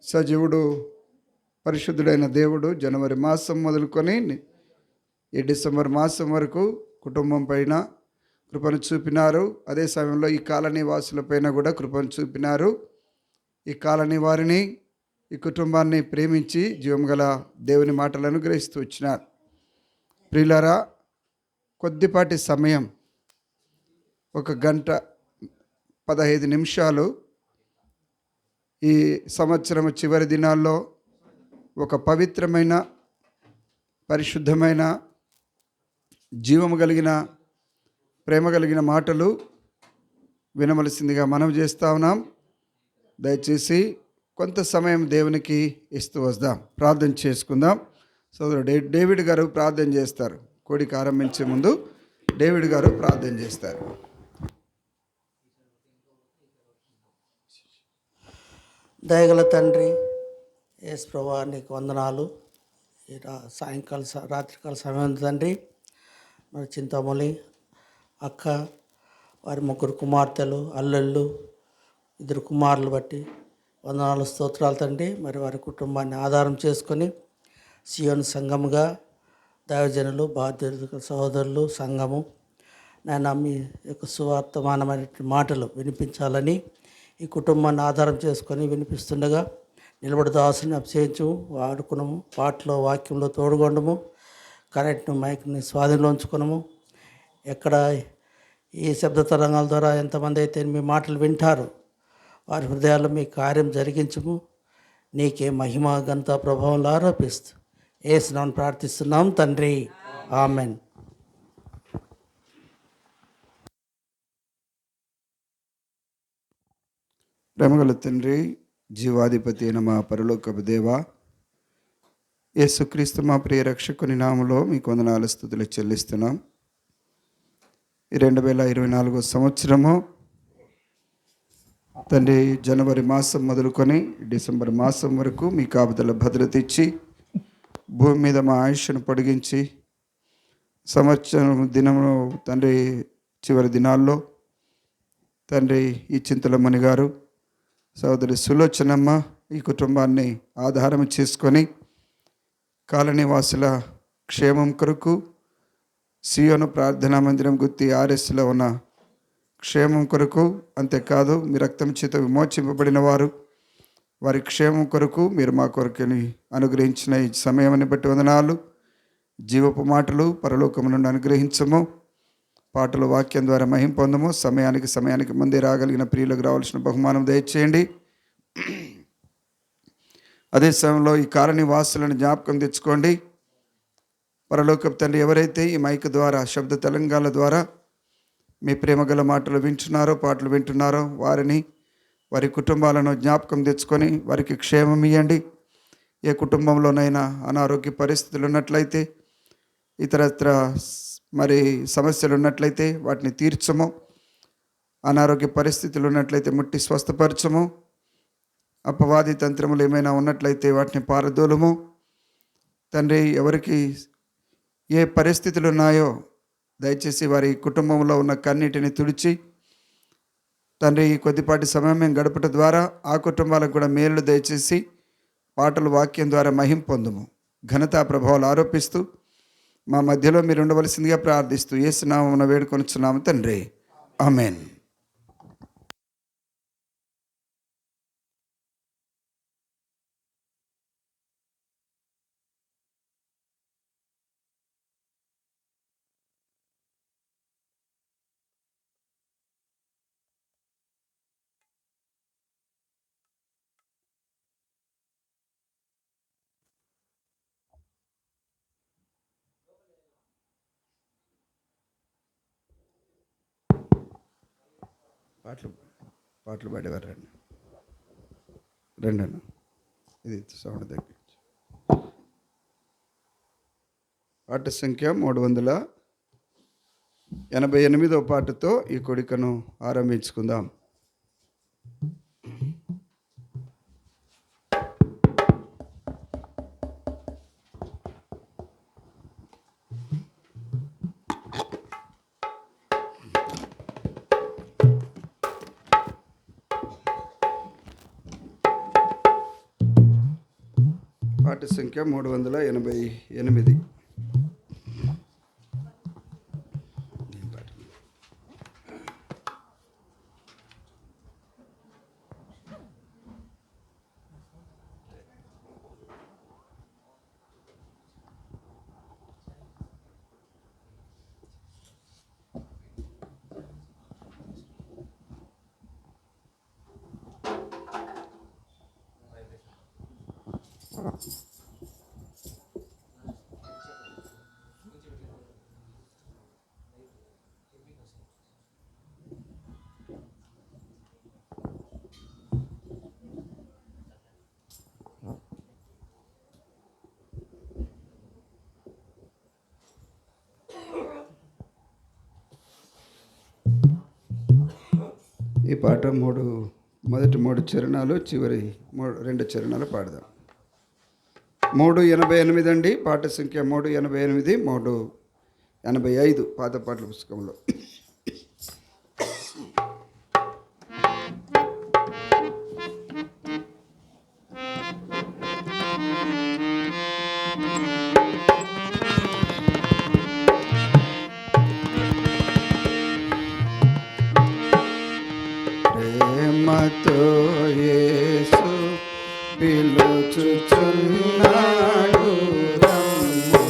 సజీవుడు పరిశుద్ధుడైన దేవుడు జనవరి మాసం మొదలుకొని ఈ డిసెంబర్ మాసం వరకు కుటుంబం పైన కృపను చూపినారు. అదే సమయంలో ఈ కాలనీ వాసులపైన కూడా కృపను చూపినారు. ఈ కాలనీ వారిని, ఈ కుటుంబాన్ని ప్రేమించి జీవము గల దేవుని మాటలను గ్రహిస్తూ వచ్చినారు. ప్రియులారా, కొద్దిపాటి సమయం, 1 గంట 15 నిమిషాలు ఈ సంవత్సరం చివరి దినాల్లో ఒక పవిత్రమైన, పరిశుద్ధమైన, జీవము కలిగిన, ప్రేమ కలిగిన మాటలు వినవలసిందిగా మనం చేస్తూ ఉన్నాం. దయచేసి కొంత సమయం దేవునికి ఇస్తూ వద్దాం. ప్రార్థన చేసుకుందాం. సోదరుడు డేవిడ్ గారు ప్రార్థన చేస్తారు. కోడికి ఆరంభించే ముందు డేవిడ్ గారు ప్రార్థన చేస్తారు. దయగల తండ్రి యేసు ప్రభువా, నీకు వందనాలు. రాత్రికాల సమయం తండ్రి, మరి చింతామణి అక్క, వారి 3 కుమార్తెలు, అల్లళ్ళు, 2 కుమారులు బట్టి వందనాలు, స్తోత్రాలు తండ్రి. మరి వారి కుటుంబాన్ని ఆధారం చేసుకొని సియోను సంఘముగా దైవజనులు, బాధ్యులు, సహోదరులు, సంఘము నేను మీ యొక్క సువార్తమానమైన మాటలు వినిపించాలని ఈ కుటుంబాన్ని ఆధారం చేసుకొని వినిపిస్తుండగా నిలబడి దాసుని అభిషేకించు, వాడుకున్నాము. పాటలో, వాక్యంలో తోడుగొండము. కరెంట్ను, మైక్ని స్వాధీనంలో ఉంచుకున్నాము. ఎక్కడ ఈ శబ్ద తరంగాల ద్వారా ఎంతమంది అయితే మీ మాటలు వింటారు, వారి హృదయాల్లో మీ కార్యం జరిగించము. నీకే మహిమ, ఘనత, ప్రభావంలో ఆరోపిస్తూ యేసునామమున ప్రార్థిస్తున్నాం తండ్రి, ఆమెన్. ప్రేమగల తండ్రి, జీవాధిపతి అయిన మా పరలోకపు దేవా, యేసుక్రీస్తు మా ప్రియ రక్షకుని నామములో మీకు వందనాలు, స్తుతులు చెల్లిస్తున్నాం. ఈ 2024 సంవత్సరము తండ్రి, జనవరి మాసం మొదలుకొని డిసెంబర్ మాసం వరకు మీ కాపుదల భద్రత ఇచ్చి భూమి మీద మా ఆయుష్ను పొడిగించి సంవత్సరం దినము తండ్రి చివరి దినాల్లో తండ్రి ఈ చింతలమణి గారు, సోదరి సులోచనమ్మ, ఈ కుటుంబాన్ని ఆధారం చేసుకొని కాలనీ వాసుల క్షేమం కొరకు, సియోను ప్రార్థనా మందిరం గుత్తి ఆర్ఎస్లో ఉన్న క్షేమం కొరకు, అంతేకాదు మీ రక్తం చేత విమోచింపబడిన వారు, వారి క్షేమం కొరకు మీరు మా కొరకుని అనుగ్రహించిన ఈ సమయాన్ని బట్టి వందనాలు. జీవపు మాటలు పరలోకము నుండి అనుగ్రహించము. పాటలు, వాక్యం ద్వారా మహిం పొందము. సమయానికి ముందే రాగలిగిన ప్రియులకు రావాల్సిన బహుమానం దయచేయండి. అదే సమయంలో ఈ కాలనీ వాసులను జ్ఞాపకం తెచ్చుకోండి. పరలోకపు తండ్రి, ఎవరైతే ఈ మైక్ ద్వారా, శబ్ద తరంగాల ద్వారా మీ ప్రేమగల మాటలు వింటున్నారో, పాటలు వింటున్నారో, వారిని, వారి కుటుంబాలను జ్ఞాపకం తెచ్చుకొని వారికి క్షేమం ఇవ్వండి. ఏ కుటుంబంలోనైనా అనారోగ్య పరిస్థితులు ఉన్నట్లయితే, ఇతరత్ర మరి సమస్యలు ఉన్నట్లయితే వాటిని తీర్చము. అనారోగ్య పరిస్థితులు ఉన్నట్లయితే ముట్టి స్వస్థపరచము. అపవాది తంత్రములు ఏమైనా ఉన్నట్లయితే వాటిని పారదోలము. తండ్రి, ఎవరికి ఏ పరిస్థితులు ఉన్నాయో దయచేసి వారి కుటుంబంలో ఉన్న కన్నీటిని తుడిచి తండ్రి, ఈ కొద్దిపాటి సమయం మేము గడపట ద్వారా ఆ కుటుంబాలకు కూడా మేలు దయచేసి పాటలు, వాక్యం ద్వారా మహిం పొందుము. ఘనతా ప్రభావాలు ఆరోపిస్తూ మా మధ్యలో మీరు ఉండవలసిందిగా ప్రార్థిస్తూ యేసు నామమున వేడుకొనుచున్నాము తండ్రి, ఆమెన్. పాటలు పాడేవారు రండి అన్న, ఇది సౌండ్ దగ్గర. పాట సంఖ్య 388వ పాటతో ఈ కొడికను ఆరంభించుకుందాం. పాట సంఖ్య 388. ఈ పాట మొదటి 3 చరణాలు, చివరి 2 చరణాలు పాడదాం. 388 అండి. పాట సంఖ్య 388, 385 పాత పాటల పుస్తకంలో. ప్రేమతో యేసు పిలుచుచున్నాడు రమ్ము.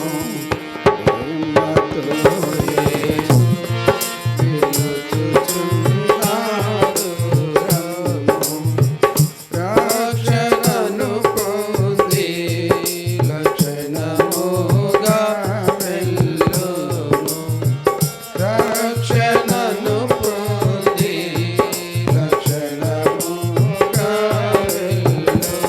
ప్రేమతో యేసు పిలుచుచున్నాడు రమ్ము. రక్షణను పొంది లక్షణముగా వెళ్ళుము. రక్షణను పొంది లక్షణముగా వెళ్ళుము.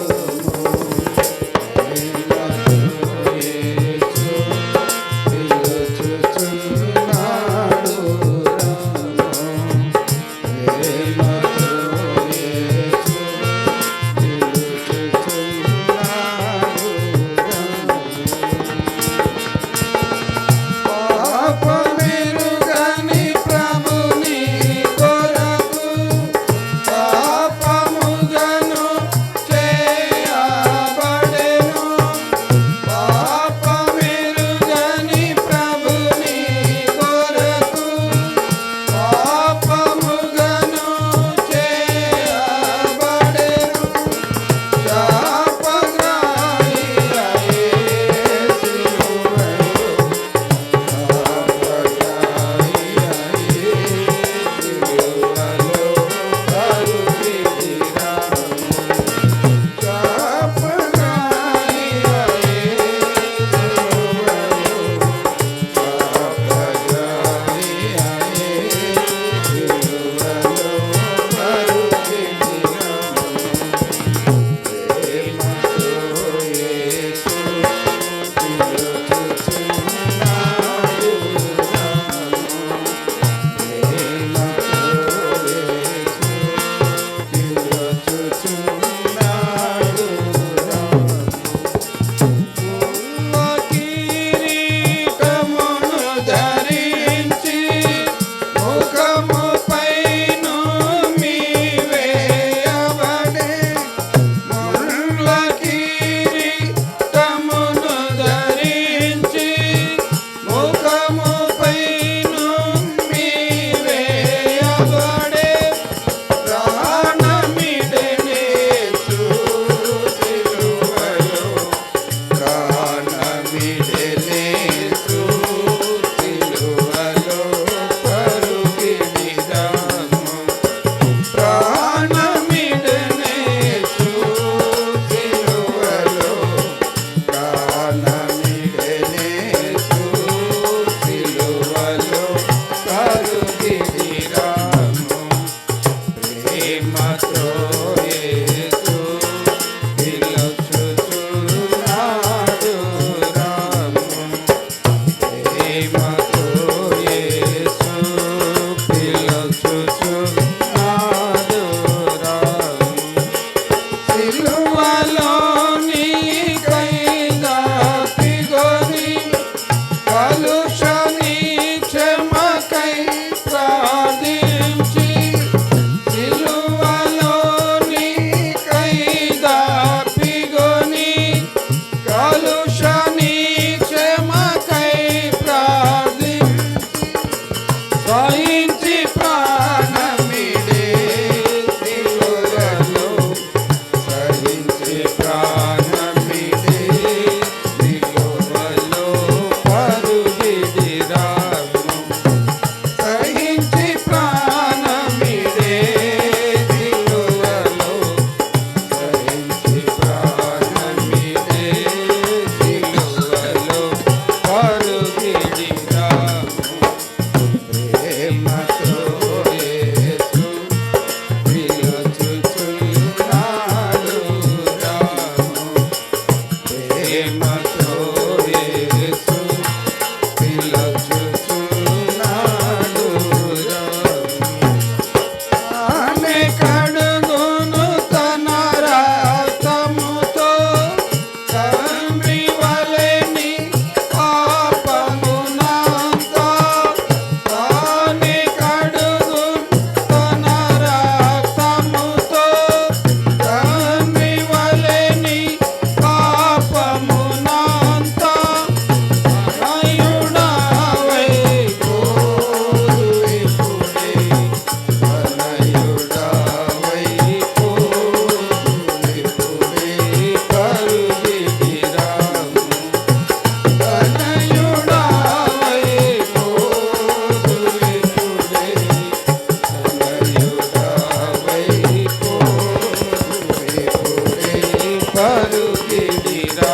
పరుగిడిరా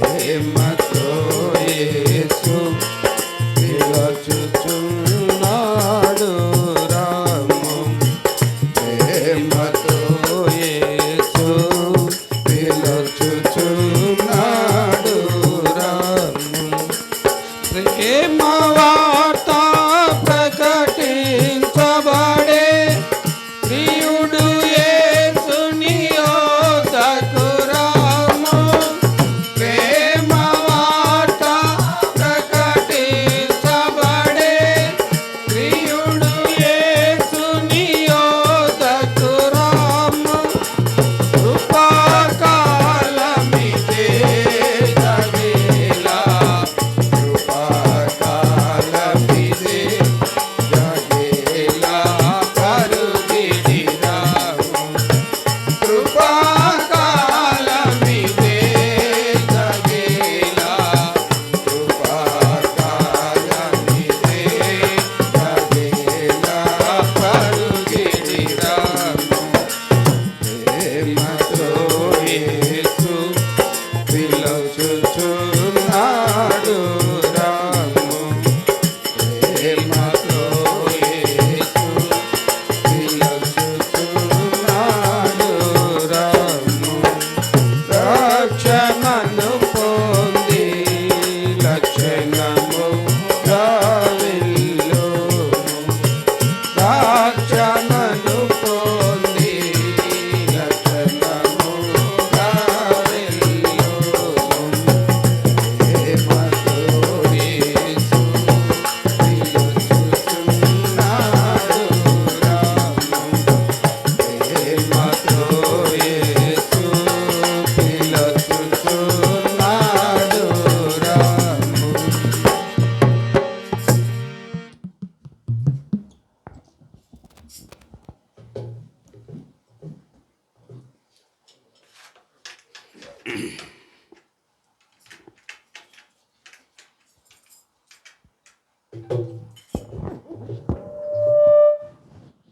ప్రేమతో యేసు పిలుచుచున్నాడు రాము ప్రేమతో యేసు పిలుచుచున్నాడు రాము ప్రేమ వార్త ప్రకటించబడే ప్రియుడు యేసుని యొద్దకు రాము ప్రేమ వార్త ప్రకటించబడే ప్రియుడు యేసుని యొద్దకు రాము కృపాకాలమిదే జగేలా కృపాకాలమిదే జగేలా పరుగిడిరాము కృపాకాలమిదే జగేలా కృపాకాలమిదే జగేలా పరుగిడిరాము ప్రేమతో యేసు పిలుచుచున్నాడు రాము ప్రేమతో యేసు పిలుచుచున్నాడు రాము రక్షణను పొంది లక్షణముగా వెళ్ళుము రక్షణను పొంది లక్షణముగా వెళ్ళుము ప్రేమతో యేసు పిలుచుచున్నాడు రాము ప్రేమతో యేసు పిలుచుచున్నాడు రాము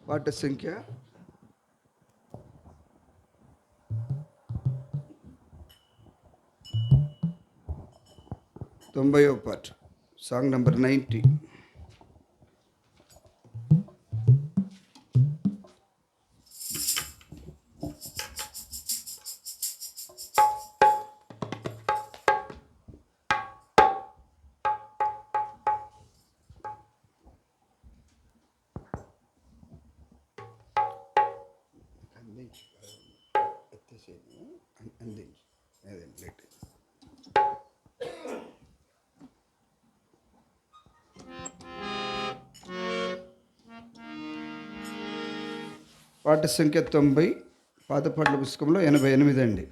పాట సంఖ్య 90వ పాట సాంగ్ నంబర్ 90 అందించి లేట్ పాట సంఖ్య 90 పాత పాటల పుస్తకంలో 88 అండి.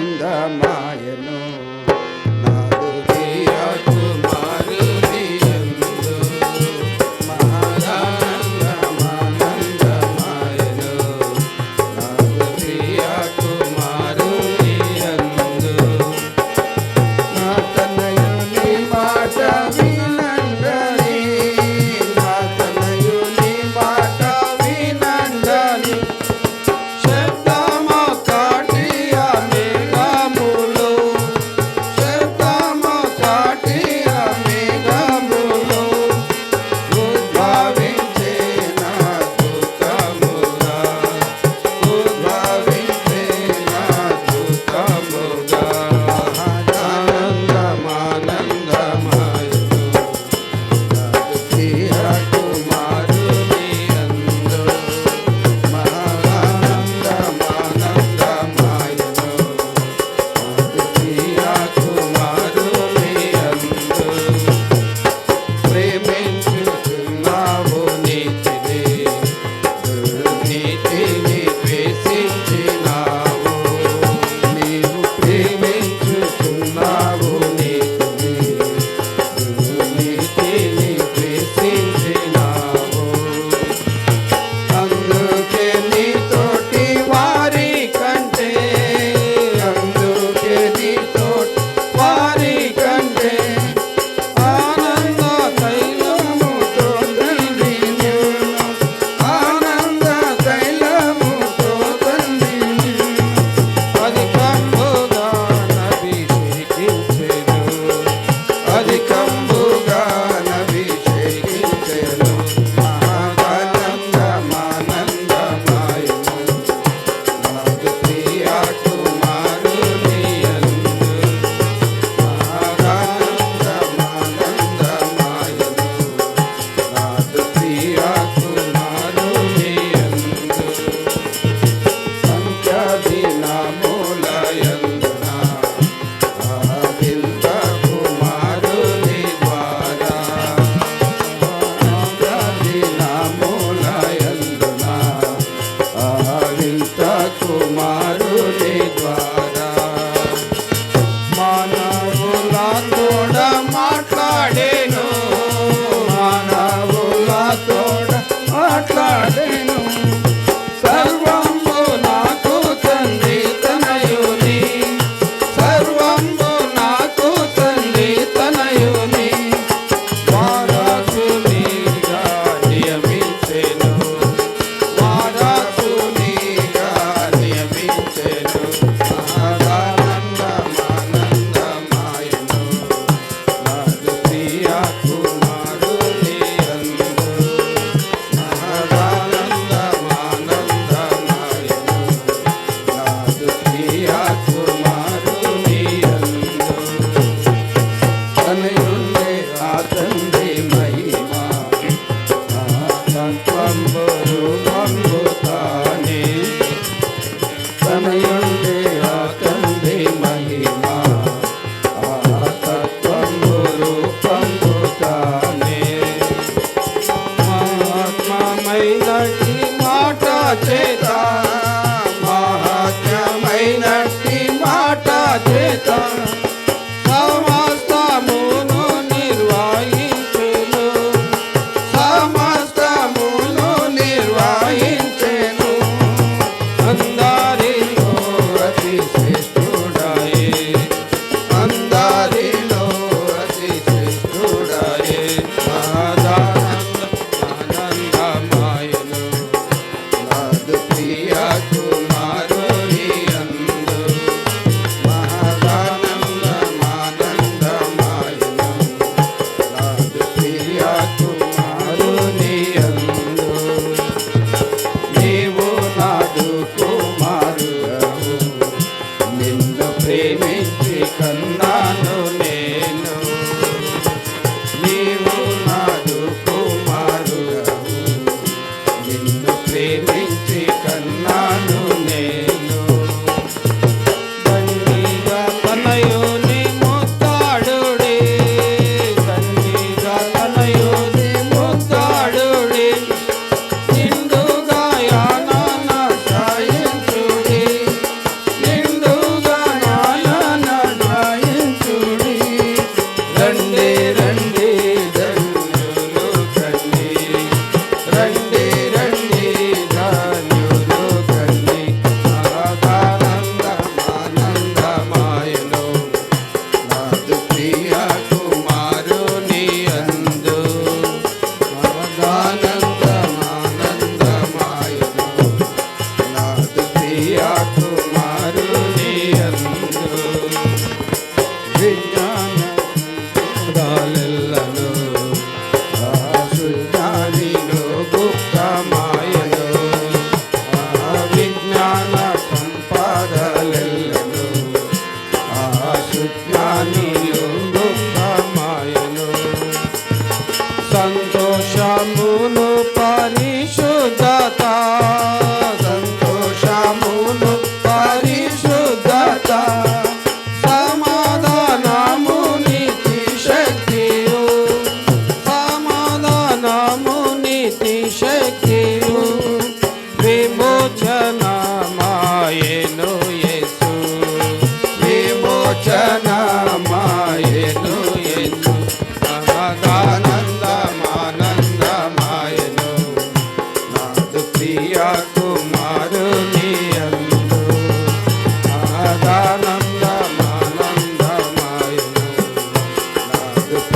ఆనందమానందమాయను నాదు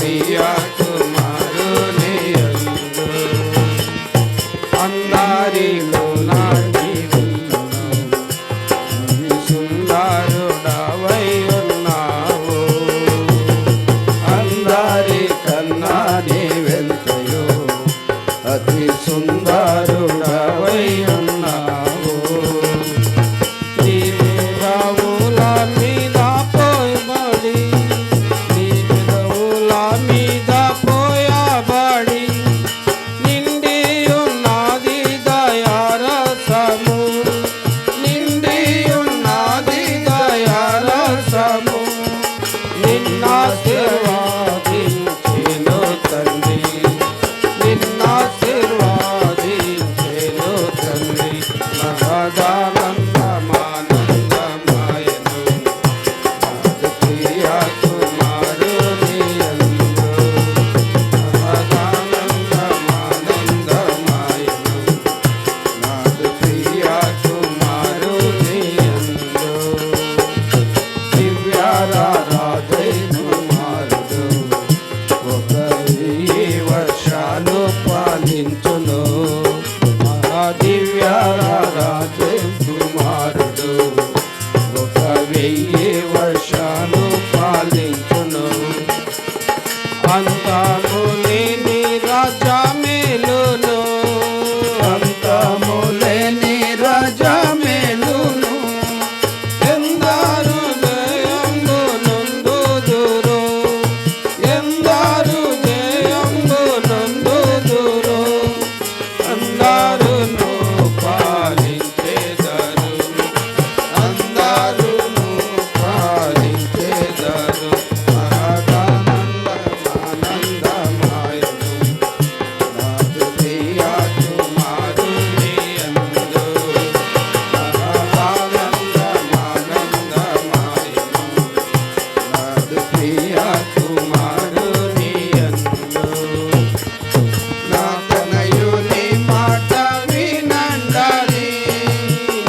ప్రియ కుమారుని యందు అందరిలో నా సుందరుడవై ఉన్నావు అందరి కన్నా నీవెంతయో అతి సుందరుడవై ఉన్నావు నీవు రావుల మీద పోయబడి నీ పెదవుల మీద పోయబడి నిండి ఉన్నది దయారసము నిండి ఉన్నది దయారసము నిన్నాశీర్వాదించెను తండ్రి నిన్నాశీర్వాదించెను తండ్రి మహదానందమానందమాయను నాదు ప్రియ కుమారుని యందు మహదానందమానందమాయను నాదు ప్రియ కుమారుని యందు దివ్యారాధై కుమారుడు ఒక 1000 వర్షాలు పాలించును మహాదివ్యారాధై కుమారుడు ఒక 1000 వర్షాలు పాలించును అంతము లేని రాజా మేలును అంతము లేని రాజా మేలును ఎందరు జయంబు నందుదురు ఎందరు జయంబు నందుదురు అందరును పాలించెదరు అందరును పాలించెదరు మహదానందమానందమాయను నాదు ప్రియ కుమారుని యందు మహదానందమానందమాయను నాదు ప్రియ కుమారుని యందు నా తనయుని మాట వినండని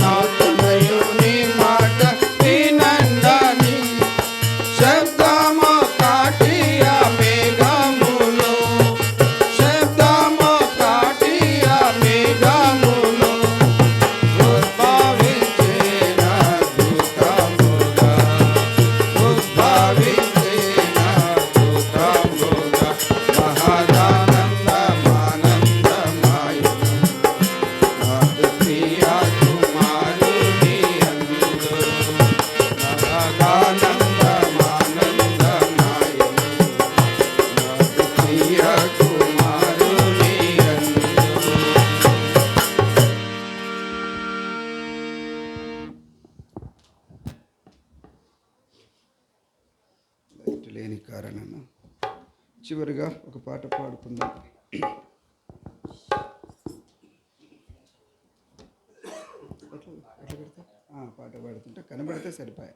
నా తనయుని మాట వినండని శబ్దము కాటియ మేఘములు శబ్దము కాటియ మేఘములు ఉద్భవించిన దూతముగా ఉద్భవించిన దూతముగా మహదానందమానందమాయను నాదు ప్రియ కుమారుని యందు మహదానందమానందమాయను నాదు ప్రియ కుమారుని యందు లైట్ లేని కారణాన చివరిగా ఒక పాట పాడుకుందాం. ఎట్లా పెడతా? పాట పాడుతుంటే కనబడితే సరిపోయా.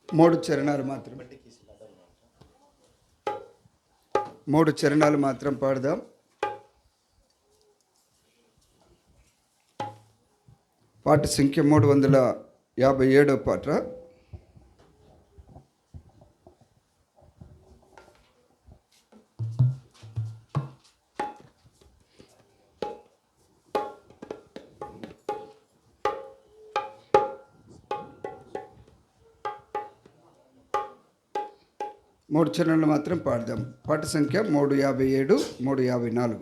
మూడు చరణాలు మాత్రం పాడదాం. పాట సంఖ్య 357 పాట. మూడు చరణాలు మాత్రం పాడదాం. పాట సంఖ్య 357, 354.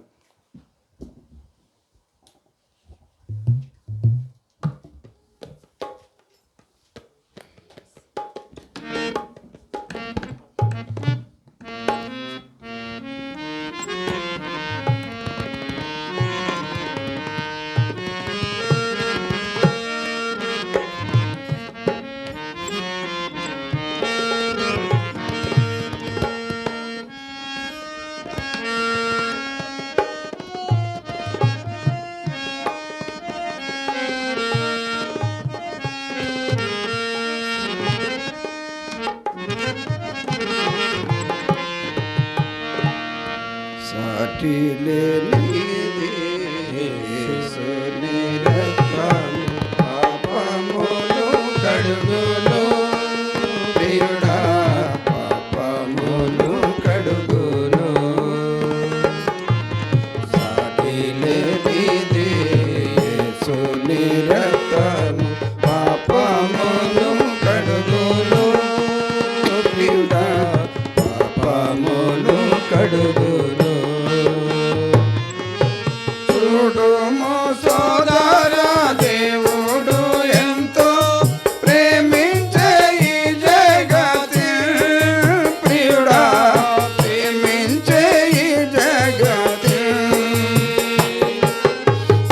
లేనిది యేసుని రక్తము పాపములు కడుగును ప్రియుడా పాపములు కడుగును సాటి లేనిది యేసుని రక్తము పాపములు కడుగును ప్రియుడా పాపములు కడుగును చూడుము సోదరా దేవుడు ఎంతో ప్రేమించే ఈ జగతి ప్రియుడా ప్రేమించే ఈ జగతి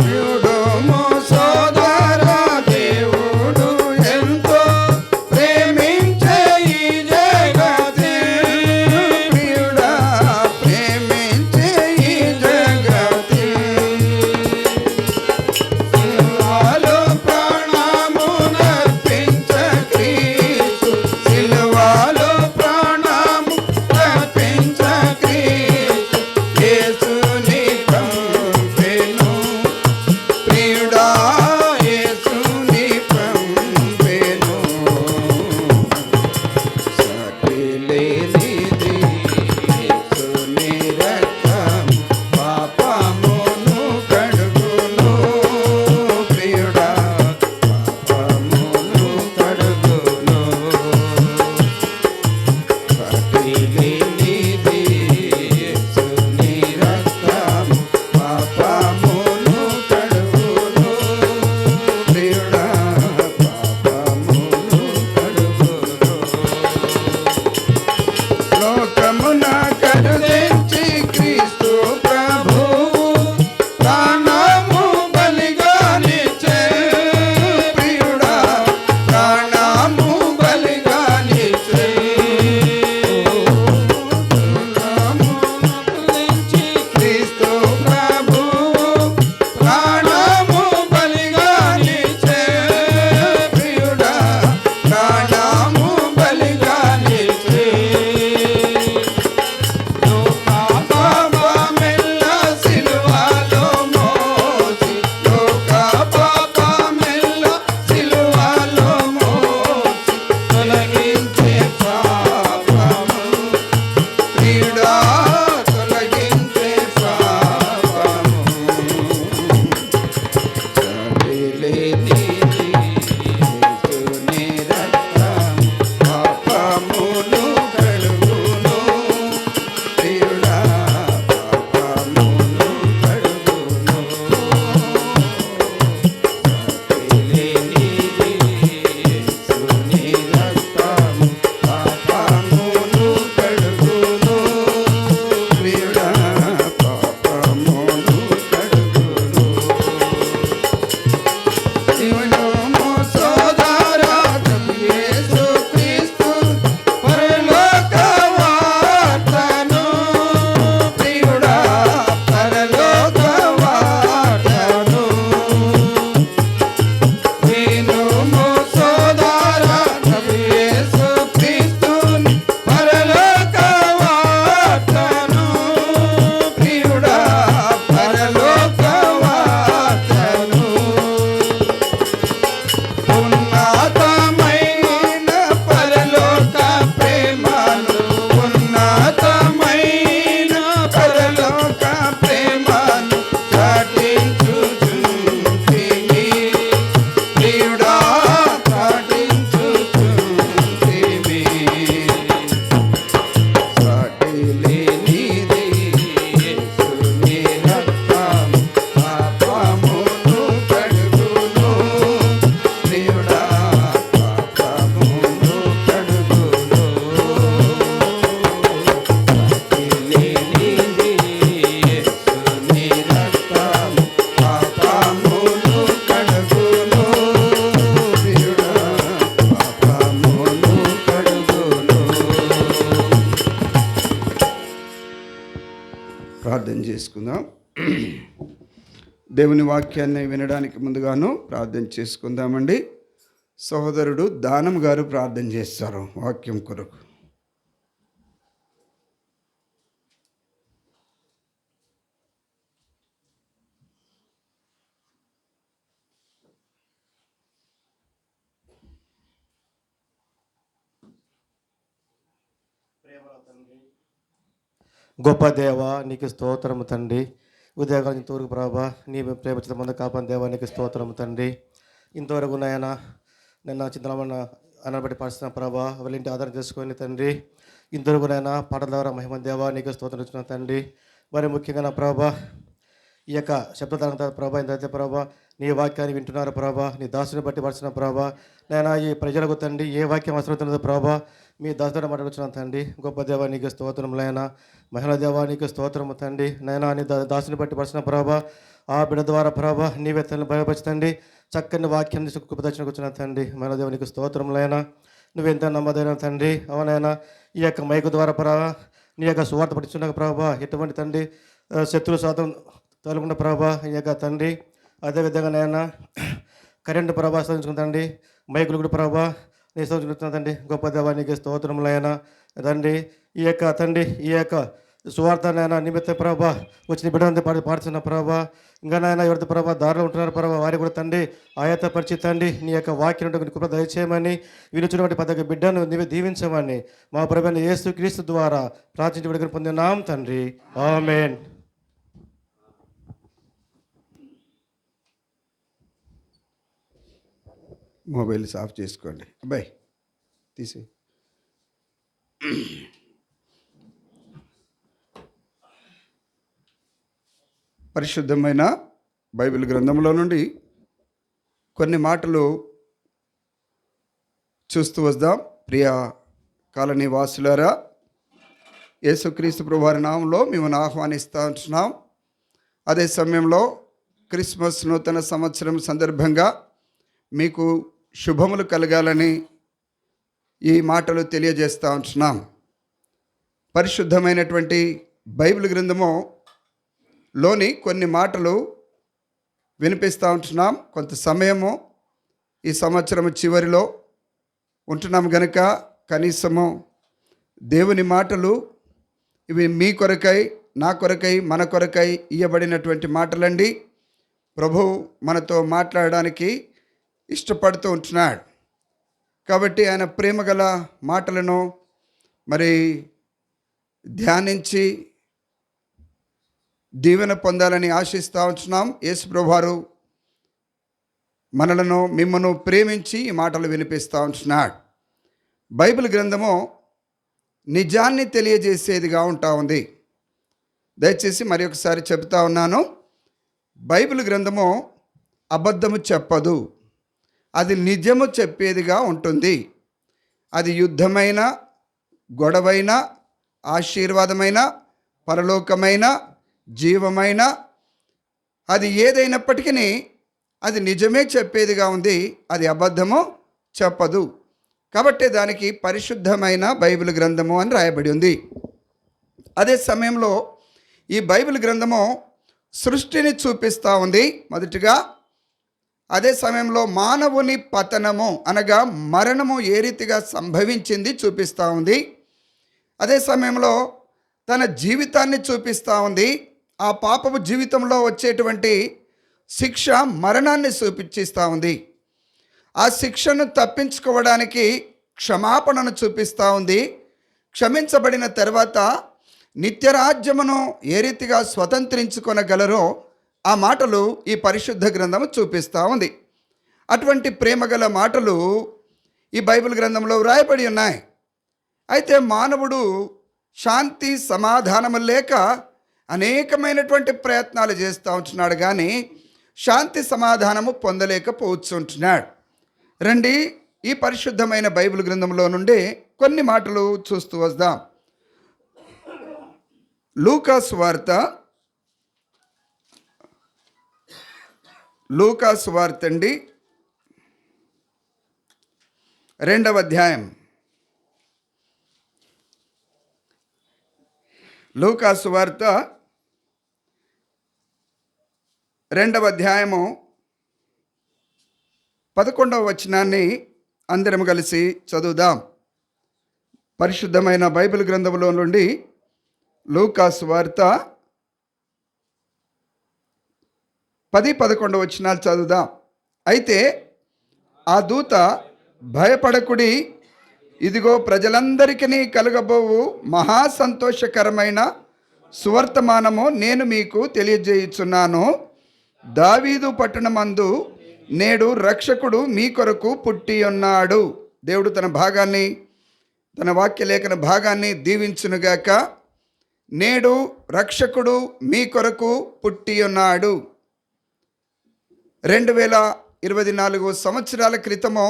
చూడుము సోదరా దేవుడు ఎంతో ప్రేమించే ఈ జగతి ప్రియుడా ప్రేమించే ఈ జగతి సిలువలో ప్రాణమునర్పించ క్రీస్తు సిలువలో ప్రాణమునర్పించ క్రీస్తు యేసుని పంపెను ప్రియుడా యేసుని పంపెను సాటి లేనిది యేసుని రక్తం పాపమును కడుగును ప్రియుడా పాపమును కడుగును సాటి లేనిది యేసుని రక్తం పాపమును కడుగును ప్రియుడా పాపమును కడుగును లోకమున కరుణించి క్రీస్తు ప్రభువు ప్రాణము బలిగానిచ్చే ప్రియుడా ప్రాణము బలిగానిచ్చే కరుణించి క్రీస్తు ప్రభువు ప్రాణము బలిగానిచ్చే ప్రియుడా ప్రాణము బలిగానిచ్చే పాపమెల్ల సిలువలో మోసి లోక పాపమెల్ల సిలువలో మోసి తొలగించే పాపము ప్రియుడా తొలగించే పాపము సాటి లేనిది యేసుని రక్తం పాపమును కడుగును ప్రియుడా పాపమును కడుగును సాటి లేనిది యేసుని రక్తం పాపమును కడుగును ప్రియుడా పాపమును కడుగును శివుడుము సోదరా యేసు క్రీస్తు పరలోక వార్తను ప్రియుడా పరలోక వార్తను వినుము సోదరా యేసు క్రీస్తు పరలోక వార్తను ప్రియుడా పరలోక వార్తను ఉన్నతమైన పరలోక ప్రేమను ఉన్నతమైన పరలోక ప్రేమను చాటించుచుంటిమి ప్రియుడా చాటించుచుంటిమి సాటి లేనిది యేసుని రక్తం పాపమును కడుగును ప్రియుడా పాపమును కడుగును సాటి లేనిది యేసుని రక్తం పాపమును కడుగును ప్రియుడా పాపమును కడుగును ప్రార్థన చేసుకుందాం. దేవుని వాక్యాన్ని వినడానికి ముందుగాను ప్రార్థన చేసుకుందామండి. సహోదరుడు దానం గారు ప్రార్థన చేస్తారు వాక్యం కొరకు. గొప్ప దేవ నీకు స్తోత్రము తండ్రి. ఉదయకాలం ఇంతవరకు ప్రభా నీ ప్రేమ చిత్త ముందు కాపాని దేవా నీకు స్తోత్రము తండ్రి. ఇంతవరకు నాయన నిన్న చింతనమన్న అనబట్టి పరిస్థితున్న ప్రభా వాళ్ళ ఇంటి ఆధారం చేసుకొని తండ్రి ఇంతవరకు నాయన పాటల ద్వారా మహిమ దేవా నీకు స్తోత్రం ఇచ్చిన తండ్రి. మరి ముఖ్యంగా నా ప్రభా ఈ యొక్క శబ్దతరంగ ప్రభా ఇంత ప్రభా నీ వాక్యాన్ని వింటున్నారు ప్రభా, నీ దాసుని బట్టి పడుతున్న ప్రభా నేను ఈ ప్రజలకు తండ్రి ఏ వాక్యం అవసరవుతున్నదో ప్రభా మీ దాసుతో మాట్లాడుతున్నాను తండ్రి. గొప్ప దేవా నీకు స్తోత్రములైనా, మహిళా దేవా నీకు స్తోత్రము తండ్రి. నైనా నీ దాసుని బట్టి పడుతున్న ప్రభా ఆ బిడ్డ ద్వారా ప్రభా నీవే తల్లిని భయపరచండి. చక్కని వాక్యాన్ని దర్శనకు వచ్చిన తండ్రి. మహిళా దేవా నీకు స్తోత్రములైనా, నువ్వెంత నమ్మదైన తండ్రి. అవునైనా ఈ యొక్క మైకు ద్వారా ప్రభా నీ యొక్క సువార్త పడుచున్న ప్రభా ఎటువంటి తండ్రి శత్రు శాతం తొలగకుండా ప్రభా ఈ యొక్క తండ్రి. అదేవిధంగా నేను కరెంటు ప్రభా స్థించుకున్న తండ్రి, మైకులు కూడా ప్రభా నీ స్థించుకుంటున్నా తండ్రి. గొప్ప దేవానికి స్తోత్రములైనా తండ్రి. ఈ యొక్క తండ్రి ఈ యొక్క సువార్త నాయన నిమిత్త ప్రభా వచ్చిన బిడ్డ పాడుతున్న ప్రభా ఇంకా నాయన ఎవరితో ప్రభా దారిలో ఉంటున్నారు ప్రభా వారి కూడా తండ్రి ఆయత పరిచి తండ్రి నీ యొక్క వాక్యం కృప దయచేయమని వినుచున్నటువంటి పద్ధతి బిడ్డను నీవే దీవించమని మా ప్రభువైన యేసు క్రీస్తు ద్వారా ప్రార్థించి విడుదల పొందినాం తండ్రి. ఆమేన్. మొబైల్ ఆఫ్ చేసుకోండి అబ్బాయి, తీసి. పరిశుద్ధమైన బైబిల్ గ్రంథంలో నుండి కొన్ని మాటలు చూస్తూ వద్దాం. ప్రియ కాలనీ వాసులారా, యేసుక్రీస్తు ప్రభువారి నామంలో మిమ్మల్ని ఆహ్వానిస్తూ ఉంటున్నాం. అదే సమయంలో క్రిస్మస్ నూతన సంవత్సరం సందర్భంగా మీకు శుభములు కలగాలని ఈ మాటలు తెలియజేస్తూ ఉంటున్నాం. పరిశుద్ధమైనటువంటి బైబిల్ గ్రంథము లోని కొన్ని మాటలు వినిపిస్తూ ఉంటున్నాం. కొంత సమయము ఈ సంవత్సరం చివరిలో ఉంటున్నాం గనుక కనీసము దేవుని మాటలు ఇవి మీ కొరకై, నా కొరకై, మన కొరకై ఇయ్యబడినటువంటి మాటలండి. ప్రభువు మనతో మాట్లాడడానికి ఇష్టపడుతూ ఉంటున్నాడు. కాబట్టి ఆయన ప్రేమగల మాటలను మరి ధ్యానించి దీవెన పొందాలని ఆశిస్తూ ఉంటున్నాం. యేసు ప్రభువారు మనలను మిమ్మను ప్రేమించి ఈ మాటలు వినిపిస్తూ ఉంటున్నాడు. బైబిల్ గ్రంథము నిజాన్ని తెలియజేసేదిగా ఉంటా ఉంది. దయచేసి మరి ఒకసారి చెప్తా ఉన్నాను, బైబిల్ గ్రంథము అబద్ధము చెప్పదు, అది నిజము చెప్పేదిగా ఉంటుంది. అది యుద్ధమైన, గొడవైన, ఆశీర్వాదమైన, పరలోకమైన, జీవమైన, అది ఏదైనప్పటికీ అది నిజమే చెప్పేదిగా ఉంది, అది అబద్ధము చెప్పదు. కాబట్టి దానికి పరిశుద్ధమైన బైబిల్ గ్రంథము అని రాయబడి ఉంది. అదే సమయంలో ఈ బైబిల్ గ్రంథము సృష్టిని చూపిస్తూ ఉంది మొదటిగా. అదే సమయంలో మానవుని పతనము అనగా మరణము ఏ రీతిగా సంభవించింది చూపిస్తూ ఉంది. అదే సమయంలో తన జీవితాన్ని చూపిస్తూ ఉంది. ఆ పాపపు జీవితంలో వచ్చేటువంటి శిక్ష మరణాన్ని చూపించిస్తూ ఉంది. ఆ శిక్షను తప్పించుకోవడానికి క్షమాపణను చూపిస్తూ ఉంది. క్షమించబడిన తర్వాత నిత్యరాజ్యమును ఏ రీతిగా స్వతంత్రించుకొనగలరో ఆ మాటలు ఈ పరిశుద్ధ గ్రంథము చూపిస్తూ ఉంది. అటువంటి ప్రేమగల మాటలు ఈ బైబిల్ గ్రంథంలో వ్రాయబడి ఉన్నాయి. అయితే మానవుడు శాంతి సమాధానము లేక అనేకమైనటువంటి ప్రయత్నాలు చేస్తూ ఉంటున్నాడు, కానీ శాంతి సమాధానము పొందలేకపోతుంటున్నాడు. రండి ఈ పరిశుద్ధమైన బైబిల్ గ్రంథంలో నుండి కొన్ని మాటలు చూస్తూ వద్దాం. లూకాసు వార్త అండి 2వ అధ్యాయం. లూకాసు వార్త 2వ అధ్యాయము 11వ వచనాన్ని అందరం కలిసి చదువుదాం. పరిశుద్ధమైన బైబిల్ గ్రంథంలో నుండి లూకాసు వార్త 10-11 వచనాలు చదువుదాం. అయితే ఆ దూత భయపడకుడి, ఇదిగో ప్రజలందరికీ కలగబోవు మహా సంతోషకరమైన సువర్తమానము నేను మీకు తెలియజేయుచున్నాను. దావీదు పట్టణమందు నేడు రక్షకుడు మీ కొరకు పుట్టి ఉన్నాడు. దేవుడు తన భాగాన్ని, తన వాక్యలేఖన భాగాన్ని దీవించునుగాక. నేడు రక్షకుడు మీ కొరకు పుట్టి ఉన్నాడు. 2024 సంవత్సరాల క్రితము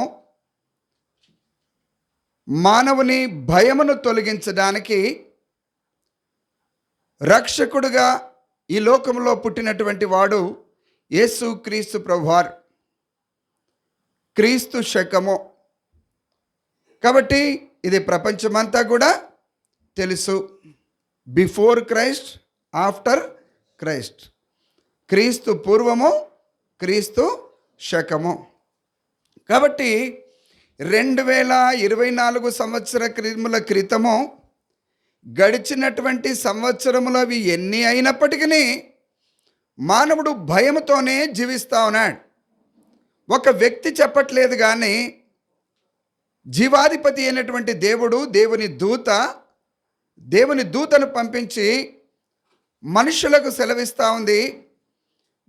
మానవుని భయమును తొలగించడానికి రక్షకుడుగా ఈ లోకంలో పుట్టినటువంటి వాడు యేసు క్రీస్తు ప్రభువారు, క్రీస్తు శకము. కాబట్టి ఇది ప్రపంచమంతా కూడా తెలుసు. బిఫోర్ క్రైస్ట్, ఆఫ్టర్ క్రైస్ట్, క్రీస్తు పూర్వము, క్రీస్తు శకము. కాబట్టి 2024 సంవత్సర క్రితము గడిచినటువంటి సంవత్సరములు అవి ఎన్ని అయినప్పటికీ మానవుడు భయముతోనే జీవిస్తూ ఉన్నాడు. ఒక వ్యక్తి చెప్పట్లేదు, కానీ జీవాధిపతి అయినటువంటి దేవుడు దేవుని దూతను పంపించి మనుషులకు సెలవిస్తూ ఉంది,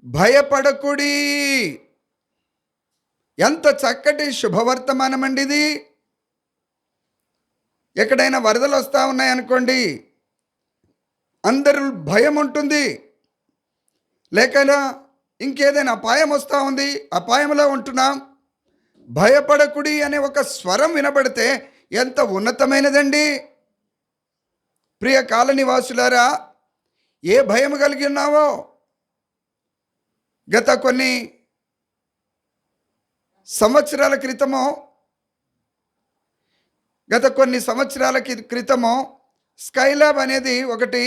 భయపడకుడి. ఎంత చక్కటి శుభవర్తమానం అండి ఇది. ఎక్కడైనా వరదలు వస్తూ ఉన్నాయనుకోండి, అందరూ భయం ఉంటుంది. లేకనా ఇంకేదైనా అపాయం వస్తూ ఉంది, అపాయంలో ఉంటున్నాం, భయపడకుడి అనే ఒక స్వరం వినబడితే ఎంత ఉన్నతమైనదండి. ప్రియ కాలనీ వాసులారా, ఏ భయం కలిగి ఉన్నావో గత కొన్ని సంవత్సరాల క్రితము స్కైలాబ్ అనేది ఒకటి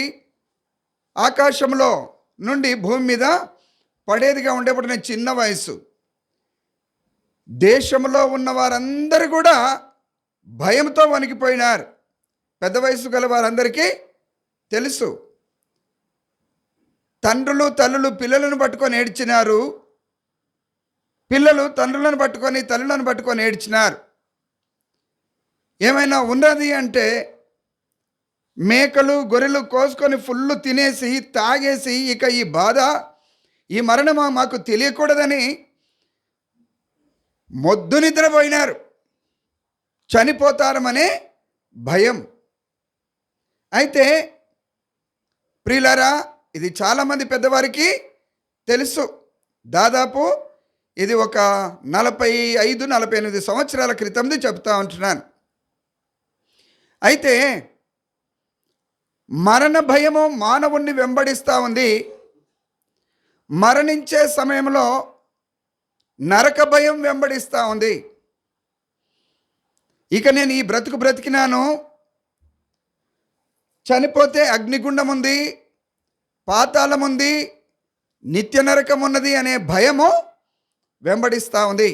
ఆకాశంలో నుండి భూమి మీద పడేదిగా ఉండేప్పుడు నేను చిన్న వయసు, దేశంలో ఉన్న వారందరూ కూడా భయంతో వణికిపోయినారు. పెద్ద వయసు గల వారందరికీ తెలుసు. తండ్రులు తల్లులు పిల్లలను పట్టుకొని ఏడ్చినారు, పిల్లలు తండ్రులను పట్టుకొని తల్లులను పట్టుకొని ఏడ్చినారు. ఏమైనా ఉన్నది అంటే మేకలు గొర్రెలు కోసుకొని ఫుల్లు తినేసి తాగేసి ఇక ఈ బాధ, ఈ మరణము మాకు తెలియకూడదని మొద్దు నిద్రపోయినారు. చనిపోతారమనే భయం. అయితే ప్రియులారా, ఇది చాలామంది పెద్దవారికి తెలుసు. దాదాపు ఇది ఒక 45-48 సంవత్సరాల క్రితంది చెప్తా ఉంటున్నాను. అయితే మరణ భయము మానవుణ్ణి వెంబడిస్తూ ఉంది. మరణించే సమయంలో నరక భయం వెంబడిస్తూ ఉంది. ఇక నేను ఈ బ్రతికినాను, చనిపోతే అగ్నిగుండం ఉంది, పాతాళం ఉంది, నిత్య నరకం ఉన్నది అనే భయము వెంబడిస్తూ ఉంది.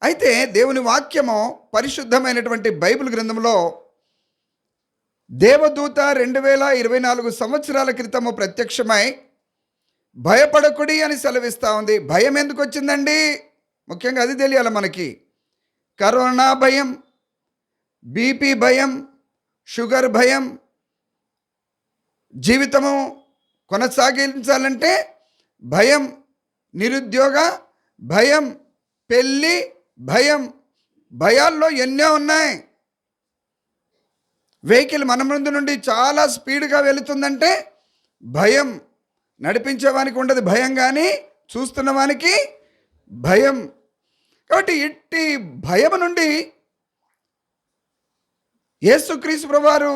అయితే దేవుని వాక్యము పరిశుద్ధమైనటువంటి బైబిల్ గ్రంథంలో దేవదూత 2024 సంవత్సరాల క్రితము ప్రత్యక్షమై భయపడకుడి అని సెలవిస్తూ ఉంది. భయం ఎందుకు వచ్చిందండి? ముఖ్యంగా అది తెలియాలి మనకి. కరోనా భయం, బీపీ భయం, షుగర్ భయం, జీవితము కొనసాగించాలంటే భయం, నిరుద్యోగ భయం, పెళ్ళి భయం, భయాల్లో ఎన్నో ఉన్నాయి. వెహికల్ మన ముందు నుండి చాలా స్పీడ్గా వెళుతుందంటే భయం. నడిపించేవానికి ఉండదు భయం, కానీ చూస్తున్నవానికి భయం. కాబట్టి ఇట్టి భయం నుండి యేసుక్రీస్తు ప్రభువారు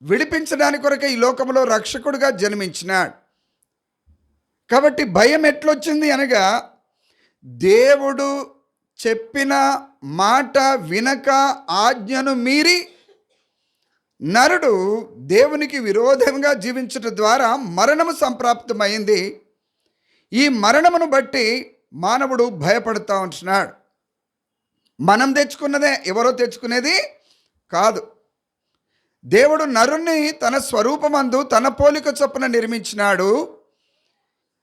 విడిపించడానికి కొరకు ఈ లోకంలో రక్షకుడుగా జన్మించినాడు. కాబట్టి భయం ఎట్లొచ్చింది అనగా, దేవుడు చెప్పిన మాట వినక ఆజ్ఞను మీరి నరుడు దేవునికి విరోధంగా జీవించడం ద్వారా మరణము సంప్రాప్తమైంది. ఈ మరణమును బట్టి మానవుడు భయపడుతూ ఉంటున్నాడు. మనం తెచ్చుకున్నదే, ఎవరో తెచ్చుకునేది కాదు. దేవుడు నరుణ్ణి తన స్వరూపమందు తన పోలిక చొప్పున నిర్మించినాడు.